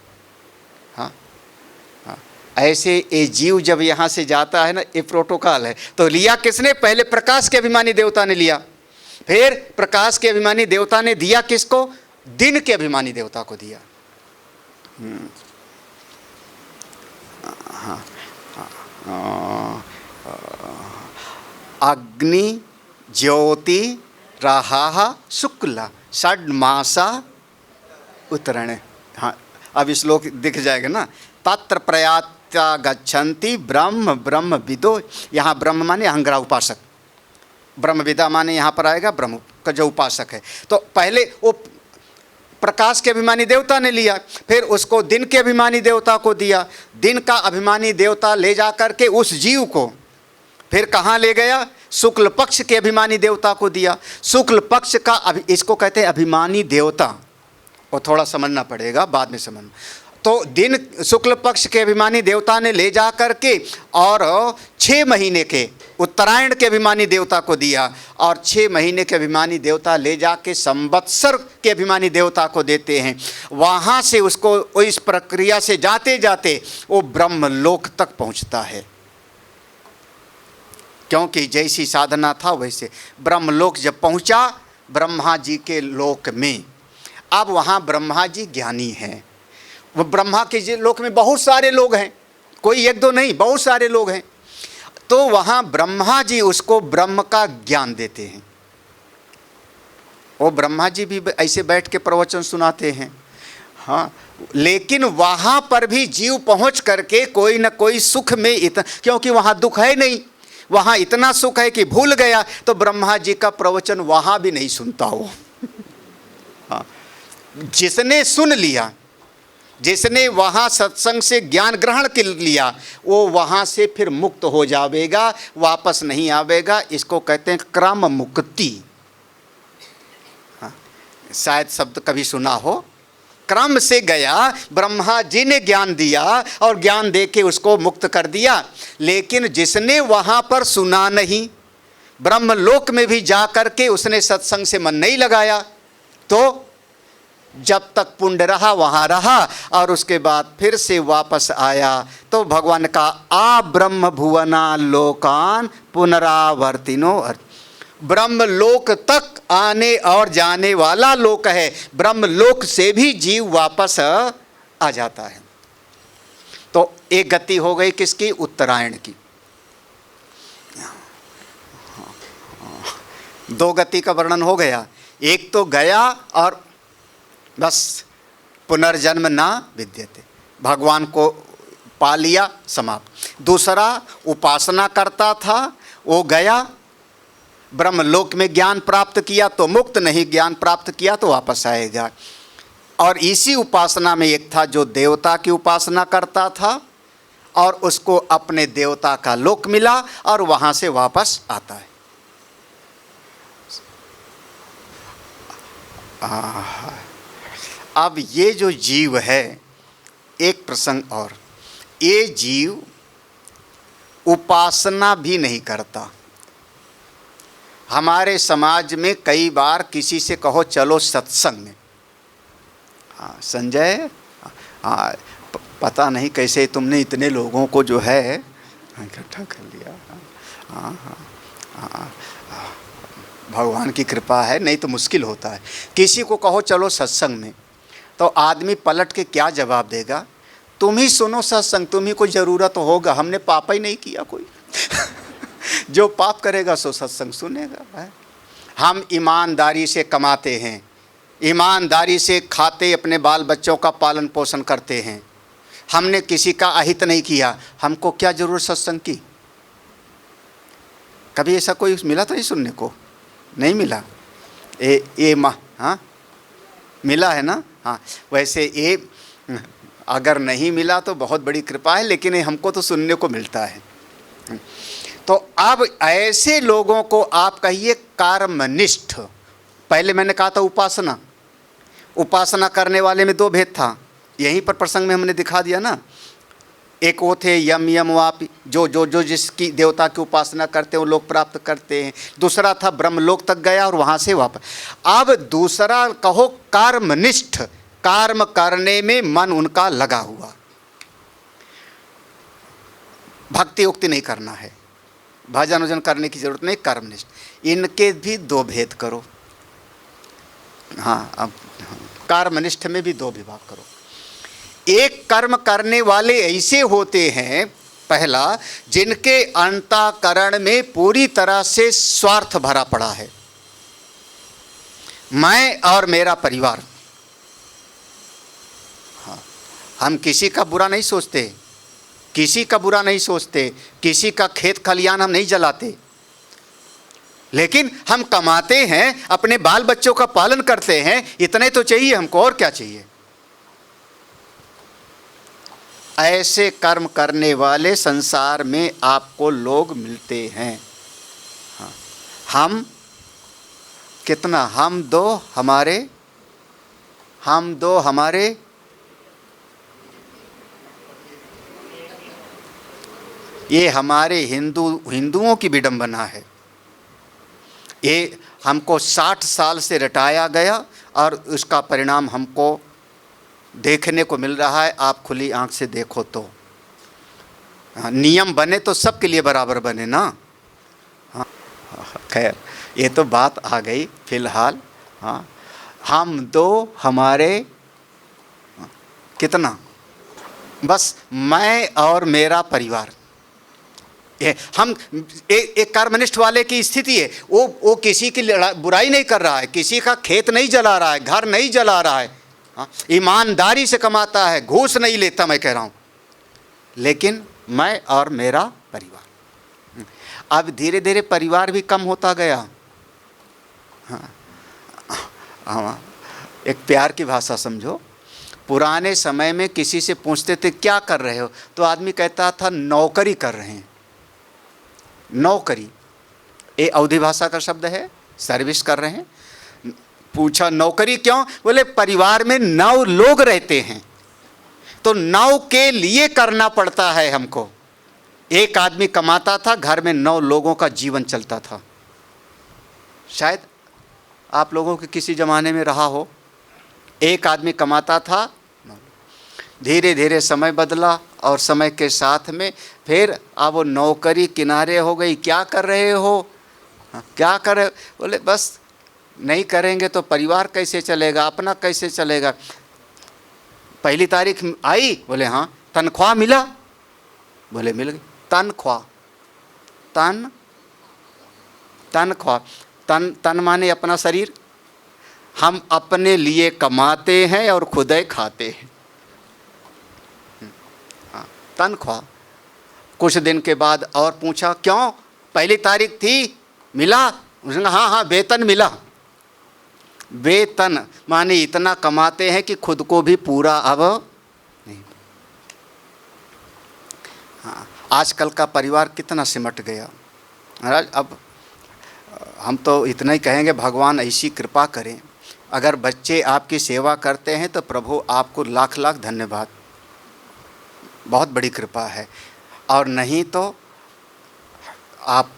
हाँ हाँ, ऐसे ये जीव जब यहाँ से जाता है ना, ये प्रोटोकॉल है। तो लिया किसने? पहले प्रकाश के अभिमानी देवता ने लिया, फिर प्रकाश के अभिमानी देवता ने दिया किसको? दिन के अभिमानी देवता को दिया। अग्नि ज्योति राहा शुक्ला षड्मासा उत्तरायण। हाँ, अब इस श्लोक दिख जाएगा ना। तत्र प्रयात्या गच्छन्ति ब्रह्म ब्रह्म विदो। यहाँ ब्रह्म माने अहंग्रह उपासक, ब्रह्म विदा माने यहाँ पर आएगा ब्रह्म का जो उपासक है। तो पहले वो प्रकाश के अभिमानी देवता ने लिया, फिर उसको दिन के अभिमानी देवता को दिया। दिन का अभिमानी देवता ले जा कर के उस जीव को फिर कहाँ ले गया? शुक्ल पक्ष के अभिमानी देवता को दिया। शुक्ल पक्ष का इसको कहते हैं अभिमानी देवता, वो थोड़ा समझना पड़ेगा, बाद में समझना। तो दिन शुक्ल पक्ष के अभिमानी देवता ने ले जा कर के और 6 महीने के उत्तरायण के अभिमानी देवता को दिया, और 6 महीने के अभिमानी देवता ले जा के संवत्सर के अभिमानी देवता को देते हैं। वहाँ से उसको इस प्रक्रिया से जाते जाते वो ब्रह्मलोक तक पहुँचता है, क्योंकि जैसी साधना था वैसे। ब्रह्मलोक जब पहुँचा ब्रह्मा जी के लोक में, अब वहाँ ब्रह्मा जी ज्ञानी हैं। वो ब्रह्मा के लोक में बहुत सारे लोग हैं, कोई एक दो नहीं, बहुत सारे लोग हैं। तो वहाँ ब्रह्मा जी उसको ब्रह्म का ज्ञान देते हैं। वो ब्रह्मा जी भी ऐसे बैठ के प्रवचन सुनाते हैं। हाँ, लेकिन वहाँ पर भी जीव पहुँच करके कोई न कोई सुख में इतना, क्योंकि वहाँ दुख है नहीं, वहाँ इतना सुख है कि भूल गया, तो ब्रह्मा जी का प्रवचन वहाँ भी नहीं सुनता हो। हाँ, जिसने सुन लिया, जिसने वहाँ सत्संग से ज्ञान ग्रहण कर लिया, वो वहाँ से फिर मुक्त हो जाएगा, वापस नहीं आवेगा। इसको कहते हैं क्रम मुक्ति। हाँ, शायद शब्द कभी सुना हो। क्रम से गया, ब्रह्मा जी ने ज्ञान दिया और ज्ञान दे के उसको मुक्त कर दिया। लेकिन जिसने वहाँ पर सुना नहीं, ब्रह्मलोक में भी जा कर के उसने सत्संग से मन नहीं लगाया, तो जब तक पुण्य रहा वहाँ रहा, और उसके बाद फिर से वापस आया। तो भगवान का आ ब्रह्म भुवना लोकान पुनरावर्तिनो, ब्रह्मलोक तक आने और जाने वाला लोक है। ब्रह्मलोक से भी जीव वापस आ जाता है। तो एक गति हो गई किसकी? उत्तरायण की। 2 गति का वर्णन हो गया। एक तो गया और बस पुनर्जन्म ना विद्यते, भगवान को पा लिया, समाप्त। दूसरा उपासना करता था, वो गया ब्रह्मलोक में ज्ञान प्राप्त किया तो मुक्त, नहीं ज्ञान प्राप्त किया तो वापस आएगा। और इसी उपासना में एक था जो देवता की उपासना करता था, और उसको अपने देवता का लोक मिला और वहाँ से वापस आता है। अब ये जो जीव है, एक प्रसंग और, ये जीव उपासना भी नहीं करता। हमारे समाज में कई बार किसी से कहो चलो सत्संग में, हाँ संजय, हाँ पता नहीं कैसे तुमने इतने लोगों को जो है इकट्ठा कर लिया। हाँ हाँ हाँ, भगवान की कृपा है, नहीं तो मुश्किल होता है। किसी को कहो चलो सत्संग में, तो आदमी पलट के क्या जवाब देगा? तुम ही सुनो सत्संग, तुम्ही को ज़रूरत होगा, हमने पाप ही नहीं किया कोई। जो पाप करेगा सो सत्संग सुनेगा। हम ईमानदारी से कमाते हैं, ईमानदारी से खाते, अपने बाल बच्चों का पालन पोषण करते हैं, हमने किसी का अहित नहीं किया, हमको क्या ज़रूरत सत्संग की? कभी ऐसा कोई मिला तो नहीं सुनने को? नहीं मिला। हाँ मिला है ना। हाँ, वैसे ये अगर नहीं मिला तो बहुत बड़ी कृपा है, लेकिन हमको तो सुनने को मिलता है। तो अब ऐसे लोगों को आप कहिए कर्मनिष्ठ। पहले मैंने कहा था उपासना, उपासना करने वाले में 2 भेद था, यहीं पर प्रसंग में हमने दिखा दिया ना। एक वो थे यम यम वापी, जो जिसकी देवता की उपासना करते हैं वो लोग प्राप्त करते हैं। दूसरा था ब्रह्मलोक तक गया और वहाँ से वापस। अब दूसरा कहो कर्मनिष्ठ, कर्म करने में मन उनका लगा हुआ, भक्ति उक्ति नहीं करना है, भजन वजन करने की जरूरत नहीं, कर्मनिष्ठ। इनके भी 2 भेद करो। हाँ, अब कर्मनिष्ठ में भी 2 विभाग करो। एक कर्म करने वाले ऐसे होते हैं, पहला जिनके अंतःकरण में पूरी तरह से स्वार्थ भरा पड़ा है, मैं और मेरा परिवार। हाँ, हम किसी का बुरा नहीं सोचते, किसी का बुरा नहीं सोचते, किसी का खेत खलियान हम नहीं जलाते, लेकिन हम कमाते हैं, अपने बाल बच्चों का पालन करते हैं, इतने तो चाहिए हमको, और क्या चाहिए। ऐसे कर्म करने वाले संसार में आपको लोग मिलते हैं। हाँ, हम कितना, हम दो हमारे ये हमारे हिंदुओं की विडंबना है। ये हमको 60 साल से रटाया गया और उसका परिणाम हमको देखने को मिल रहा है। आप खुली आंख से देखो तो नियम बने तो सबके लिए बराबर बने ना। हाँ, खैर ये तो बात आ गई फिलहाल। हाँ, हम दो हमारे कितना, बस मैं और मेरा परिवार। ये हम एक कर्मनिष्ठ वाले की स्थिति है। वो किसी की बुराई नहीं कर रहा है, किसी का खेत नहीं जला रहा है, घर नहीं जला रहा है, हाँ, ईमानदारी से कमाता है, घूस नहीं लेता, मैं कह रहा हूँ, लेकिन मैं और मेरा परिवार। अब धीरे धीरे परिवार भी कम होता गया। हाँ, एक प्यार की भाषा समझो। पुराने समय में किसी से पूछते थे क्या कर रहे हो, तो आदमी कहता था नौकरी कर रहे हैं। नौकरी ये अवधी भाषा का शब्द है, सर्विस कर रहे हैं। पूछा नौकरी क्यों, बोले परिवार में 9 लोग रहते हैं तो 9 के लिए करना पड़ता है हमको। एक आदमी कमाता था, घर में 9 लोगों का जीवन चलता था। शायद आप लोगों के किसी ज़माने में रहा हो, एक आदमी कमाता था। धीरे धीरे समय बदला और समय के साथ में फिर अब वो नौकरी किनारे हो गई। क्या कर रहे हो, क्या कर रहे हो, बोले बस नहीं करेंगे तो परिवार कैसे चलेगा, अपना कैसे चलेगा। पहली तारीख आई, बोले हाँ। तनख्वाह मिला, बोले मिल गई। तनख्वाह तन माने अपना शरीर। हम अपने लिए कमाते हैं और खुद ही खाते हैं। तनख्वाह। कुछ दिन के बाद और पूछा क्यों, पहली तारीख थी, मिला? उसने कहा हाँ वेतन मिला। वेतन माने इतना कमाते हैं कि खुद को भी पूरा अब नहीं। हाँ, आजकल का परिवार कितना सिमट गया महाराज। अब हम तो इतना ही कहेंगे, भगवान ऐसी कृपा करें। अगर बच्चे आपकी सेवा करते हैं तो प्रभु आपको लाख लाख धन्यवाद, बहुत बड़ी कृपा है। और नहीं तो आप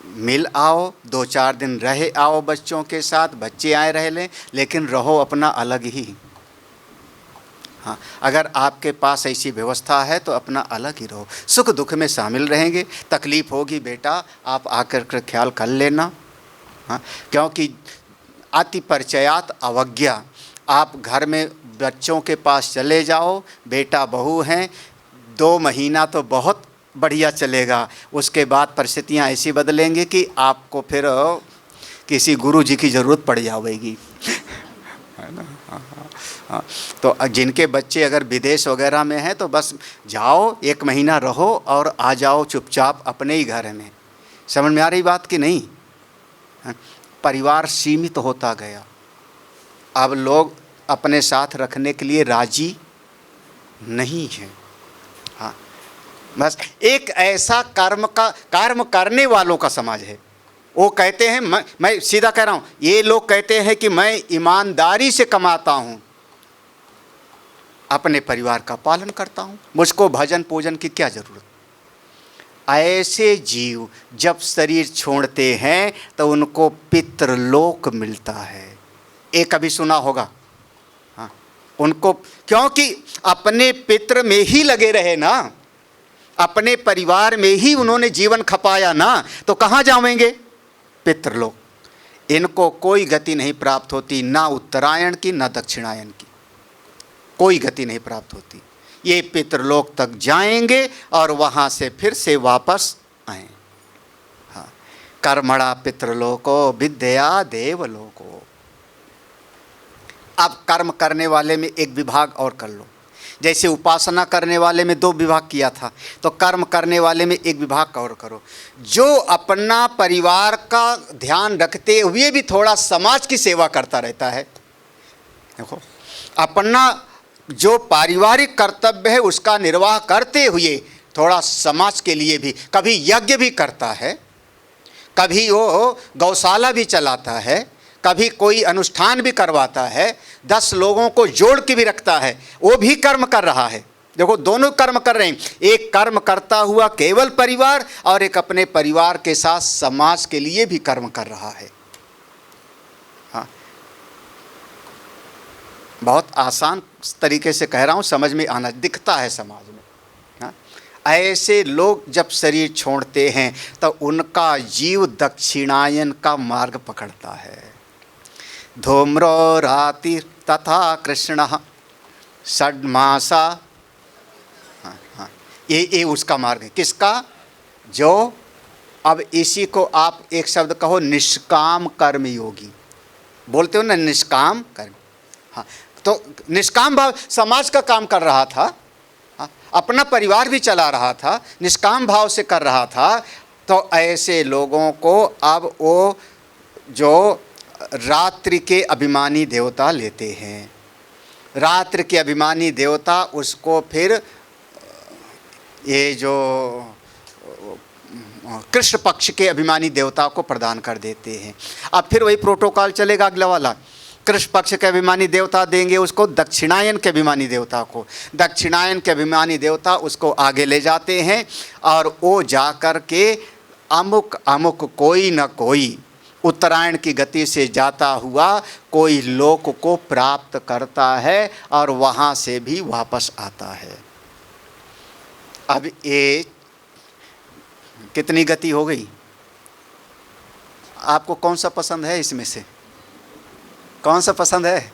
मिल आओ, 2-4 दिन रहे आओ बच्चों के साथ, बच्चे आए रह लें, लेकिन रहो अपना अलग ही। हाँ, अगर आपके पास ऐसी व्यवस्था है तो अपना अलग ही रहो, सुख दुख में शामिल रहेंगे। तकलीफ़ होगी बेटा आप आकर कर ख्याल कर लेना। हाँ, क्योंकि अति परिचयात अवज्ञा। आप घर में बच्चों के पास चले जाओ, बेटा बहू हैं, 2 महीना तो बहुत बढ़िया चलेगा, उसके बाद परिस्थितियाँ ऐसी बदलेंगी कि आपको फिर किसी गुरु जी की ज़रूरत पड़ जाएगी, है ना। हाँ, तो जिनके बच्चे अगर विदेश वगैरह में हैं तो बस जाओ, 1 महीना रहो और आ जाओ चुपचाप अपने ही घर में। समझ में आ रही बात कि नहीं। परिवार सीमित होता गया, अब लोग अपने साथ रखने के लिए राजी नहीं हैं। हाँ, बस एक ऐसा कर्म करने वालों का समाज है। वो कहते हैं, मैं सीधा कह रहा हूँ, ये लोग कहते हैं कि मैं ईमानदारी से कमाता हूँ, अपने परिवार का पालन करता हूँ, मुझको भजन पूजन की क्या ज़रूरत। ऐसे जीव जब शरीर छोड़ते हैं तो उनको पितृलोक मिलता है। ये कभी सुना होगा। हाँ, उनको, क्योंकि अपने पितृ में ही लगे रहे ना, अपने परिवार में ही उन्होंने जीवन खपाया ना, तो कहाँ जाएंगे, पितृलोक। इनको कोई गति नहीं प्राप्त होती, ना उत्तरायण की ना दक्षिणायन की, कोई गति नहीं प्राप्त होती। ये पितृलोक तक जाएंगे और वहाँ से फिर से वापस आए। हाँ, कर्मणा पितृलोको विद्या देवलोको। अब कर्म करने वाले में एक विभाग और कर लो। जैसे उपासना करने वाले में 2 विभाग किया था, तो कर्म करने वाले में एक विभाग और करो। जो अपना परिवार का ध्यान रखते हुए भी थोड़ा समाज की सेवा करता रहता है। देखो, अपना जो पारिवारिक कर्तव्य है उसका निर्वाह करते हुए थोड़ा समाज के लिए भी, कभी यज्ञ भी करता है, कभी वो गौशाला भी चलाता है, कभी कोई अनुष्ठान भी करवाता है, 10 लोगों को जोड़ के भी रखता है, वो भी कर्म कर रहा है। देखो दोनों कर्म कर रहे हैं, एक कर्म करता हुआ केवल परिवार और एक अपने परिवार के साथ समाज के लिए भी कर्म कर रहा है। हाँ, बहुत आसान तरीके से कह रहा हूँ, समझ में आना दिखता है समाज में। हाँ, ऐसे लोग जब शरीर छोड़ते हैं तो उनका जीव दक्षिणायन का मार्ग पकड़ता है। धूम्रो राति तथा कृष्ण षड्मासा, ये उसका मार्ग है। किसका? जो अब इसी को आप एक शब्द कहो, निष्काम कर्म योगी बोलते हो ना, निष्काम कर्म। हाँ, तो निष्काम भाव समाज का काम कर रहा था, हाँ, अपना परिवार भी चला रहा था, निष्काम भाव से कर रहा था। तो ऐसे लोगों को अब वो जो रात्रि के अभिमानी देवता लेते हैं, रात्रि के अभिमानी देवता उसको फिर ये जो कृष्ण पक्ष के अभिमानी देवता को प्रदान कर देते हैं। अब फिर वही प्रोटोकॉल चलेगा अगला वाला, कृष्ण पक्ष के अभिमानी देवता देंगे उसको दक्षिणायन के अभिमानी देवता को, दक्षिणायन के अभिमानी देवता उसको आगे ले जाते हैं और वो जा कर के अमुक अमुक कोई न कोई उत्तरायण की गति से जाता हुआ कोई लोक को प्राप्त करता है और वहाँ से भी वापस आता है। अब ये कितनी गति हो गई? आपको कौन सा पसंद है इसमें से? कौन सा पसंद है?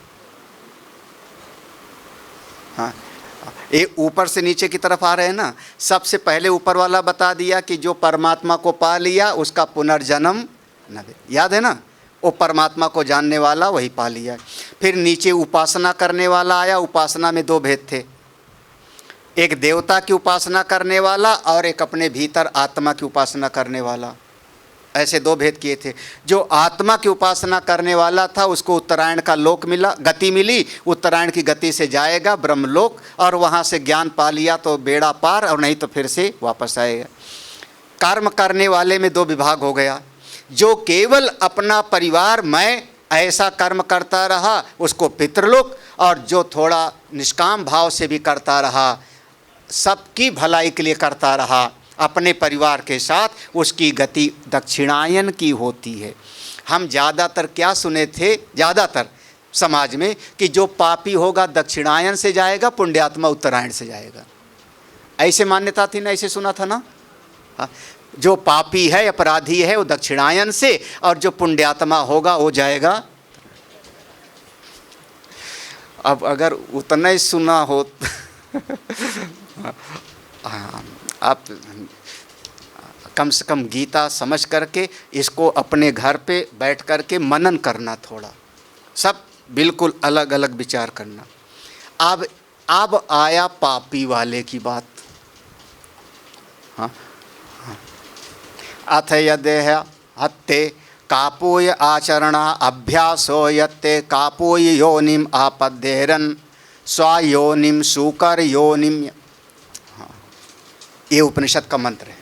हाँ, ये ऊपर से नीचे की तरफ आ रहे हैं ना। सबसे पहले ऊपर वाला बता दिया कि जो परमात्मा को पा लिया उसका पुनर्जन्म न, याद है ना, वो परमात्मा को जानने वाला वही पा लिया। फिर नीचे उपासना करने वाला आया। उपासना में 2 भेद थे, एक देवता की उपासना करने वाला और एक अपने भीतर आत्मा की उपासना करने वाला। ऐसे 2 भेद किए थे। जो आत्मा की उपासना करने वाला था उसको उत्तरायण का लोक मिला, गति मिली, उत्तरायण की गति से जाएगा ब्रह्मलोक और वहाँ से ज्ञान पा लिया तो बेड़ा पार, और नहीं तो फिर से वापस आएगा। कर्म करने वाले में 2 विभाग हो गया। जो केवल अपना परिवार मैं ऐसा कर्म करता रहा उसको पितृलोक, और जो थोड़ा निष्काम भाव से भी करता रहा, सबकी भलाई के लिए करता रहा अपने परिवार के साथ, उसकी गति दक्षिणायन की होती है। हम ज़्यादातर क्या सुने थे, ज़्यादातर समाज में, कि जो पापी होगा दक्षिणायन से जाएगा, पुण्यात्मा उत्तरायण से जाएगा। ऐसे मान्यता थी ना, ऐसे सुना था ना। हाँ, जो पापी है अपराधी है वो दक्षिणायन से, और जो पुण्यात्मा होगा वो जाएगा। अब अगर उतना ही सुना हो आप कम से कम गीता समझ करके इसको अपने घर पे बैठ करके मनन करना, थोड़ा सब बिल्कुल अलग अलग विचार करना। अब आया पापी वाले की बात। हाँ, अथ यदेह हत्ते कापोय आचरणा अभ्यासो यत्ते कापोय योनिम आपद्येरन स्वायोनिम सूकर योनिम। हाँ, ये उपनिषद का मंत्र है।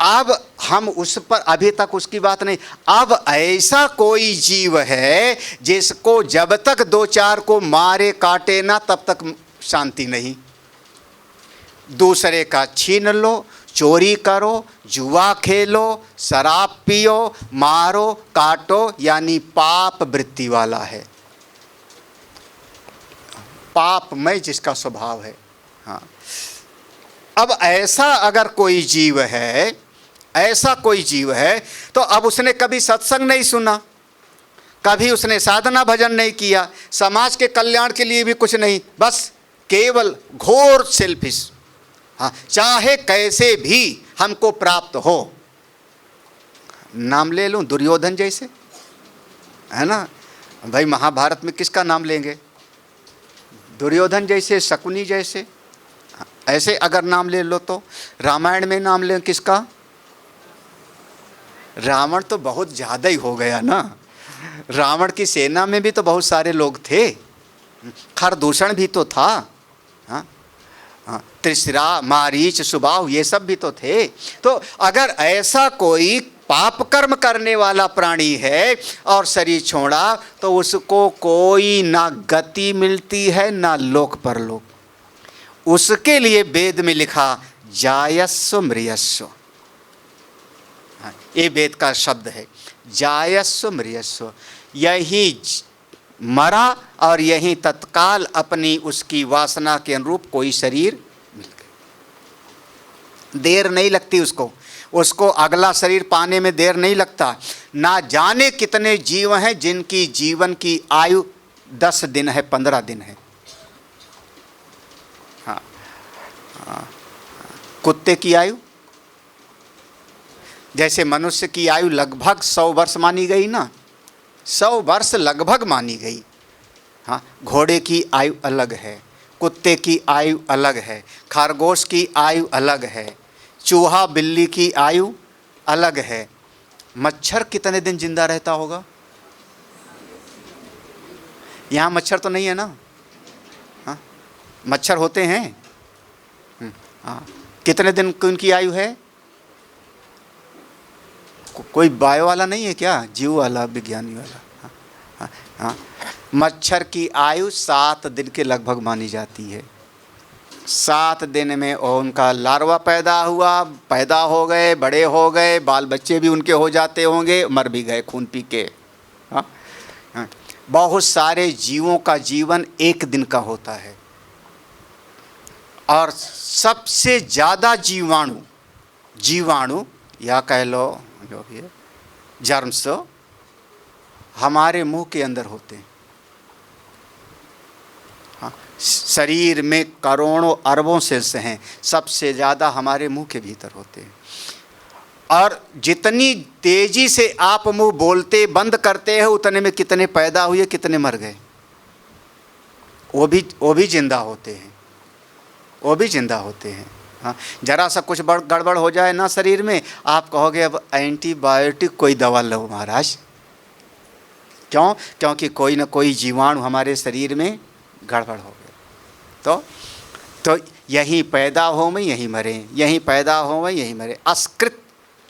अब हम उस पर अभी तक उसकी बात नहीं। अब ऐसा कोई जीव है जिसको जब तक 2-4 को मारे काटे ना तब तक शांति नहीं। दूसरे का छीन लो, चोरी करो, जुआ खेलो, शराब पियो, मारो काटो, यानी पाप वृत्ति वाला है, पापमय जिसका स्वभाव है। हाँ, अब ऐसा अगर कोई जीव है, ऐसा कोई जीव है, तो अब उसने कभी सत्संग नहीं सुना, कभी उसने साधना भजन नहीं किया, समाज के कल्याण के लिए भी कुछ नहीं, बस केवल घोर सेल्फिश। हाँ, चाहे कैसे भी हमको प्राप्त हो। नाम ले लूं दुर्योधन जैसे, है ना भाई, महाभारत में किसका नाम लेंगे? दुर्योधन जैसे, शकुनी जैसे, ऐसे अगर नाम ले लो तो। रामायण में नाम लें किसका? रावण तो बहुत ज़्यादा ही हो गया ना। रावण की सेना में भी तो बहुत सारे लोग थे, खरदूषण भी तो था। हाँ हाँ, त्रिशिरा, मारीच, सुबाहु, ये सब भी तो थे। तो अगर ऐसा कोई पाप कर्म करने वाला प्राणी है और शरीर छोड़ा, तो उसको कोई ना गति मिलती है ना लोक परलोक। उसके लिए वेद में लिखा जायस्व मृयस्व, ये वेद का शब्द है, जायस्व मृयस्व। यही मरा और यही तत्काल अपनी उसकी वासना के अनुरूप कोई शरीर मिल गया। देर नहीं लगती उसको अगला शरीर पाने में देर नहीं लगता। ना जाने कितने जीव हैं जिनकी जीवन की आयु 10 दिन है, 15 दिन है। हाँ, कुत्ते की आयु, जैसे मनुष्य की आयु लगभग 100 वर्ष मानी गई ना, 100 वर्ष लगभग मानी गई। हाँ, घोड़े की आयु अलग है, कुत्ते की आयु अलग है, खरगोश की आयु अलग है, चूहा बिल्ली की आयु अलग है। मच्छर कितने दिन जिंदा रहता होगा? यहाँ मच्छर तो नहीं है ना? हाँ, मच्छर होते हैं। हाँ, कितने दिन की उनकी आयु है? कोई बायो वाला नहीं है क्या? जीव वाला, विज्ञानी वाला। हाँ, हाँ, हाँ। मच्छर की आयु 7 दिन के लगभग मानी जाती है। 7 दिन में उनका लार्वा पैदा हुआ, पैदा हो गए, बड़े हो गए, बाल बच्चे भी उनके हो जाते होंगे, मर भी गए खून पी के। हाँ, हाँ। बहुत सारे जीवों का जीवन 1 दिन का होता है। और सबसे ज़्यादा जीवाणु या कह लो जो भी है, जर्म्स हमारे मुंह के अंदर होते हैं। हाँ, शरीर में करोड़ों अरबों सेल्स हैं, सबसे ज़्यादा हमारे मुंह के भीतर होते हैं। और जितनी तेज़ी से आप मुंह बोलते बंद करते हैं, उतने में कितने पैदा हुए, कितने मर गए। वो भी जिंदा होते हैं, वो भी जिंदा होते हैं। हाँ, जरा सा कुछ गड़बड़ हो जाए ना शरीर में, आप कहोगे अब एंटीबायोटिक कोई दवा लो महाराज। क्यों? क्योंकि कोई ना कोई जीवाणु हमारे शरीर में गड़बड़ हो गया। तो यहीं पैदा हो में यहीं मरे, यहीं पैदा हो में यहीं मरे। अस्कृत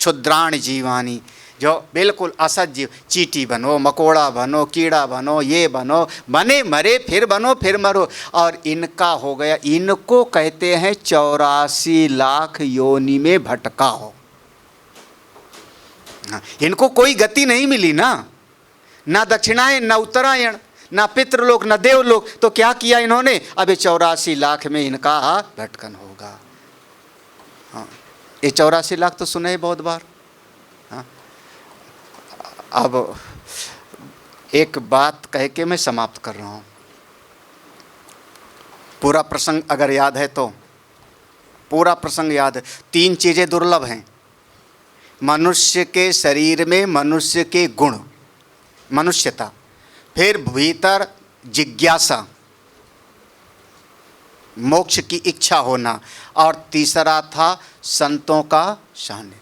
क्षुद्राण जीवानी, जो बिल्कुल असत जीव, चींटी बनो, मकोड़ा बनो, कीड़ा बनो, ये बनो, बने मरे, फिर बनो, फिर मरो। और इनका हो गया, इनको कहते हैं 84 लाख योनि में भटका हो। इनको कोई गति नहीं मिली ना दक्षिणायन, ना उत्तरायण, ना पितृलोक, ना देवलोक। तो क्या किया इन्होंने? अब 84 लाख में इनका भटकन होगा। हाँ, ये 84 लाख तो सुने बहुत बार। हाँ, अब एक बात कह के मैं समाप्त कर रहा हूँ। पूरा प्रसंग अगर याद है तो, पूरा प्रसंग याद है। 3 चीज़ें दुर्लभ हैं मनुष्य के शरीर में: मनुष्य के गुण, मनुष्यता, फिर भीतर जिज्ञासा, मोक्ष की इच्छा होना, और तीसरा था संतों का सानिध्य।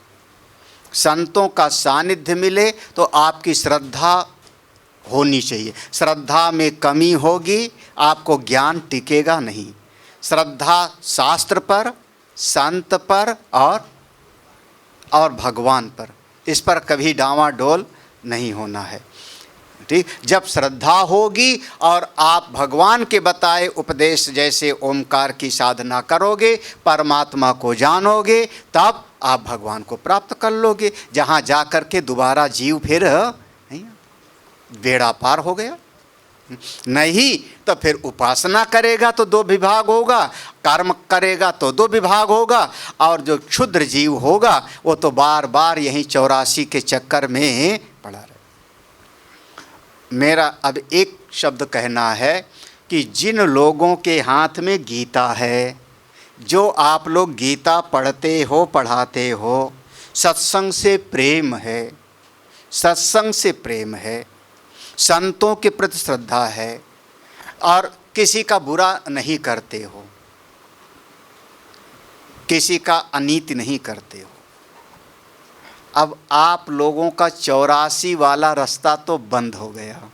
संतों का सानिध्य मिले तो आपकी श्रद्धा होनी चाहिए। श्रद्धा में कमी होगी, आपको ज्ञान टिकेगा नहीं। श्रद्धा शास्त्र पर, संत पर और भगवान पर, इस पर कभी डांवाडोल नहीं होना है। ठीक, जब श्रद्धा होगी और आप भगवान के बताए उपदेश जैसे ओमकार की साधना करोगे, परमात्मा को जानोगे, तब आप भगवान को प्राप्त कर लोगे। जहाँ जा कर के दोबारा जीव फिर नहीं, बेड़ा पार हो गया। नहीं तो फिर उपासना करेगा तो 2 विभाग होगा, कर्म करेगा तो 2 विभाग होगा, और जो क्षुद्र जीव होगा वो तो बार बार यहीं 84 के चक्कर में पड़ा रहे। मेरा अब एक शब्द कहना है कि जिन लोगों के हाथ में गीता है, जो आप लोग गीता पढ़ते हो, पढ़ाते हो, सत्संग से प्रेम है, सत्संग से प्रेम है, संतों के प्रति श्रद्धा है, और किसी का बुरा नहीं करते हो, किसी का अनीति नहीं करते हो। अब आप लोगों का 84 वाला रास्ता तो बंद हो गया।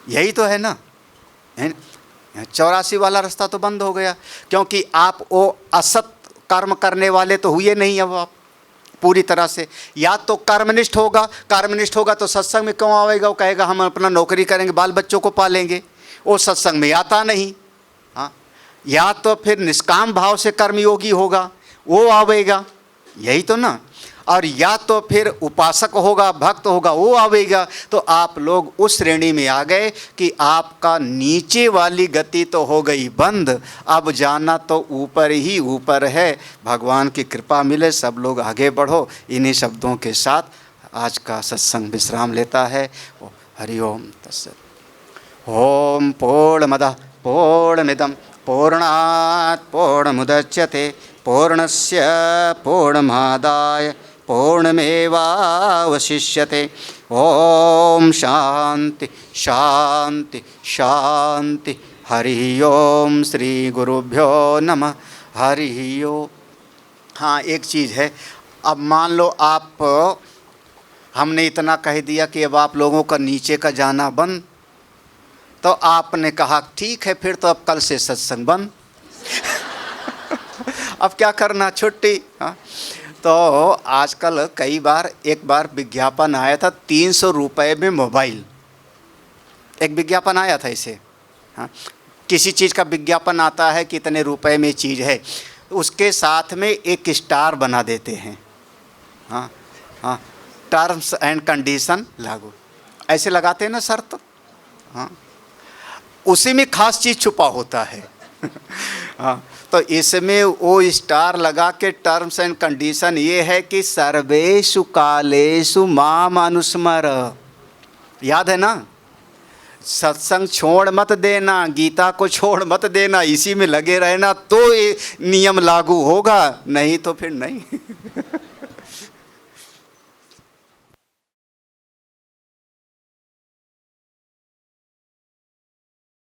यही तो है ना? 84 वाला रास्ता तो बंद हो गया, क्योंकि आप वो असत कर्म करने वाले तो हुए नहीं अब आप पूरी तरह से। या तो कर्मनिष्ठ होगा तो सत्संग में क्यों आएगा? वो कहेगा हम अपना नौकरी करेंगे, बाल बच्चों को पालेंगे, वो सत्संग में आता नहीं। हाँ, या तो फिर निष्काम भाव से कर्मयोगी होगा, वो आवेगा, यही तो ना। और या तो फिर उपासक होगा, भक्त होगा, वो आवेगा। तो आप लोग उस श्रेणी में आ गए कि आपका नीचे वाली गति तो हो गई बंद, अब जाना तो ऊपर ही ऊपर है। भगवान की कृपा मिले, सब लोग आगे बढ़ो। इन्हीं शब्दों के साथ आज का सत्संग विश्राम लेता है। हरि ओम तत्सत्। ओम पूर्णमदः पूर्णमिदं पूर्णात् पूर्णमुदच्यते पूर्णस्य पूर्णमादाय पूर्णमेवावशिष्यते। ओम शांति शांति शांति। हरि ओम। श्री गुरुभ्यो नमः। हरि ओम। हाँ, एक चीज़ है, अब मान लो आप, हमने इतना कह दिया कि अब आप लोगों का नीचे का जाना बंद, तो आपने कहा ठीक है फिर तो अब कल से सत्संग बंद। अब क्या करना, छुट्टी। हाँ, तो आजकल कई बार, एक बार विज्ञापन आया था 300 रुपये में मोबाइल, एक विज्ञापन आया था इसे। हाँ, किसी चीज़ का विज्ञापन आता है कितने रुपए में चीज़ है, उसके साथ में एक स्टार बना देते हैं। हाँ हाँ, टर्म्स एंड कंडीशन लागू, ऐसे लगाते हैं ना शर्त। हाँ, उसी में खास चीज़ छुपा होता है। हाँ, तो इसमें वो स्टार लगा के टर्म्स एंड कंडीशन ये है कि सर्वेषु कालेषु माम अनुस्मर। याद है ना, सत्संग छोड़ मत देना, गीता को छोड़ मत देना, इसी में लगे रहना, तो ये नियम लागू होगा, नहीं तो फिर नहीं।